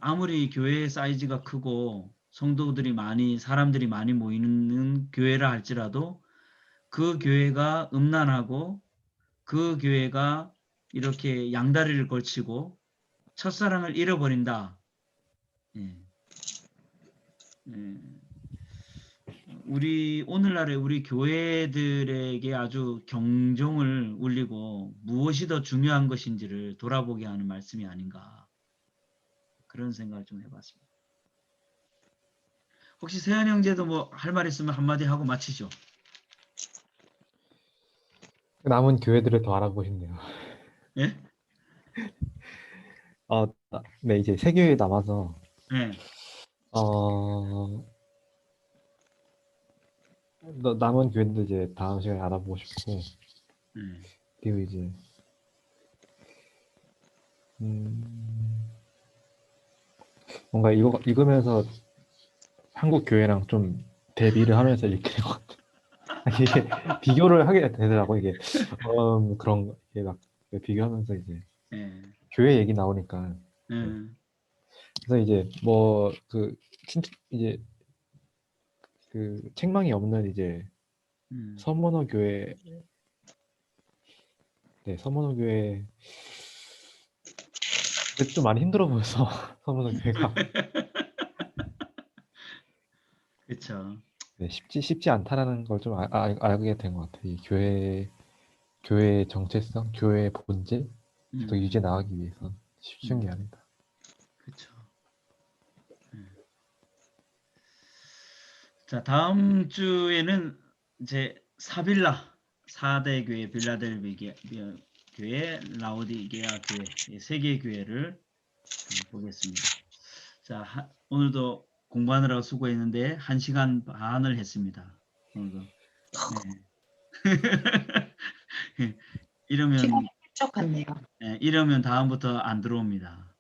아무리 교회의 사이즈가 크고 성도들이 많이 사람들이 많이 모이는 교회라 할지라도 그 교회가 음란하고 그 교회가 이렇게 양다리를 걸치고 첫사랑을 잃어버린다. 예. 예. 우리 오늘날의 우리 교회들에게 아주 경종을 울리고 무엇이 더 중요한 것인지를 돌아보게 하는 말씀이 아닌가, 그런 생각을 좀 해봤습니다. 혹시 세한 형제도 뭐 할 말 있으면 한마디 하고 마치죠. 남은 교회들을 더 알아보고 싶네요. 예? 네, 이제 세 교회 남아서 예. 어, 남은 교회도 이제 다음 시간에 알아보고 싶고, 예. 그리고 이제 뭔가 읽으면서 한국 교회랑 좀 대비를 하면서 읽게 된 것 같아요. 이게 비교를 하게 되더라고 이게. 그런 게 막 비교하면서 이제 예. 교회 얘기 나오니까. 예. 그래서 이제 뭐 이제 그 책망이 없는 이제 서문호 교회, 네, 서문호 교회 그때 좀 많이 힘들어 보여서 서문호 교회가 그렇죠. 네, 쉽지 않다라는 걸 좀 알게 된 것 같아요. 이 교회의 정체성, 교회의 본질 계속 유지해 나가기 위해서 쉬운 게 아니다. 그렇죠. 자, 다음 주에는 이제 사빌라 4대 교회, 빌라델비아 교회, 라오디게아 교회, 이 세 개의 교회를 보겠습니다. 자, 오늘도 공부하느라고 수고했는데 1시간 반을 했습니다. 오늘도. 네. 이러면 시간이 훌쩍 갔네요. 이러면 다음부터 안 들어옵니다.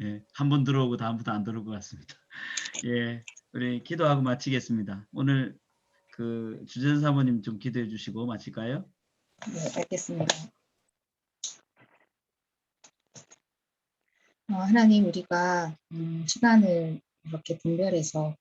예, 한 번 들어오고 다음부터 안 들어올 것 같습니다. 예, 우리 기도하고 마치겠습니다. 오늘 그 주전 사모님 좀 기도해 주시고 마칠까요? 네, 알겠습니다. 하나님, 우리가 시간을 이렇게 구별해서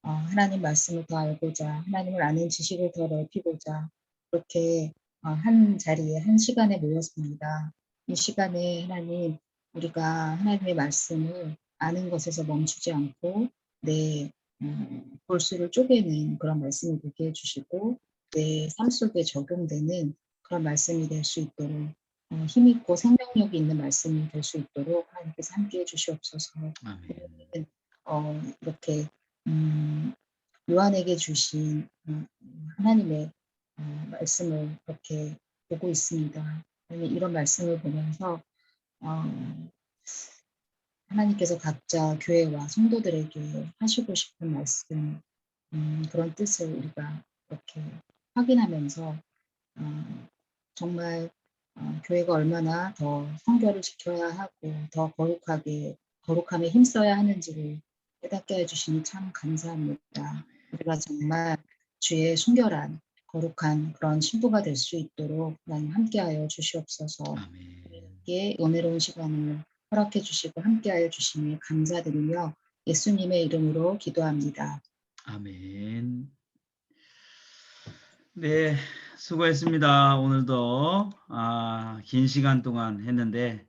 하나님 말씀을 더 알고자, 하나님을 아는 지식을 더 넓히고자 그렇게 한 자리에 한 시간에 모였습니다. 이 시간에 하나님, 우리가 하나님의 말씀을 아는 것에서 멈추지 않고 내 볼수를 쪼개는 그런 말씀이 되게 해주시고 내 삶 속에 적용되는 그런 말씀이 될 수 있도록 힘있고 생명력이 있는 말씀이 될 수 있도록 하나님께서 함께해 주시옵소서. 아멘. 이렇게 요한에게 주신 하나님의 말씀을 이렇게 보고 있습니다. 이런 말씀을 보면서 하나님께서 각자 교회와 성도들에게 하시고 싶은 말씀, 그런 뜻을 우리가 이렇게 확인하면서 정말 교회가 얼마나 더 성결을 지켜야 하고 더 거룩함에 힘써야 하는지를 깨닫게 해주시니 참 감사합니다. 우리가 정말 주의 순결한 거룩한 그런 신부가 될 수 있도록 하나님 함께하여 주시옵소서. 아멘. 우리에게 은혜로운 시간을 허락해 주시고 함께하여 주시니 감사드리며 예수님의 이름으로 기도합니다. 아멘. 네, 수고했습니다. 오늘도 긴 시간 동안 했는데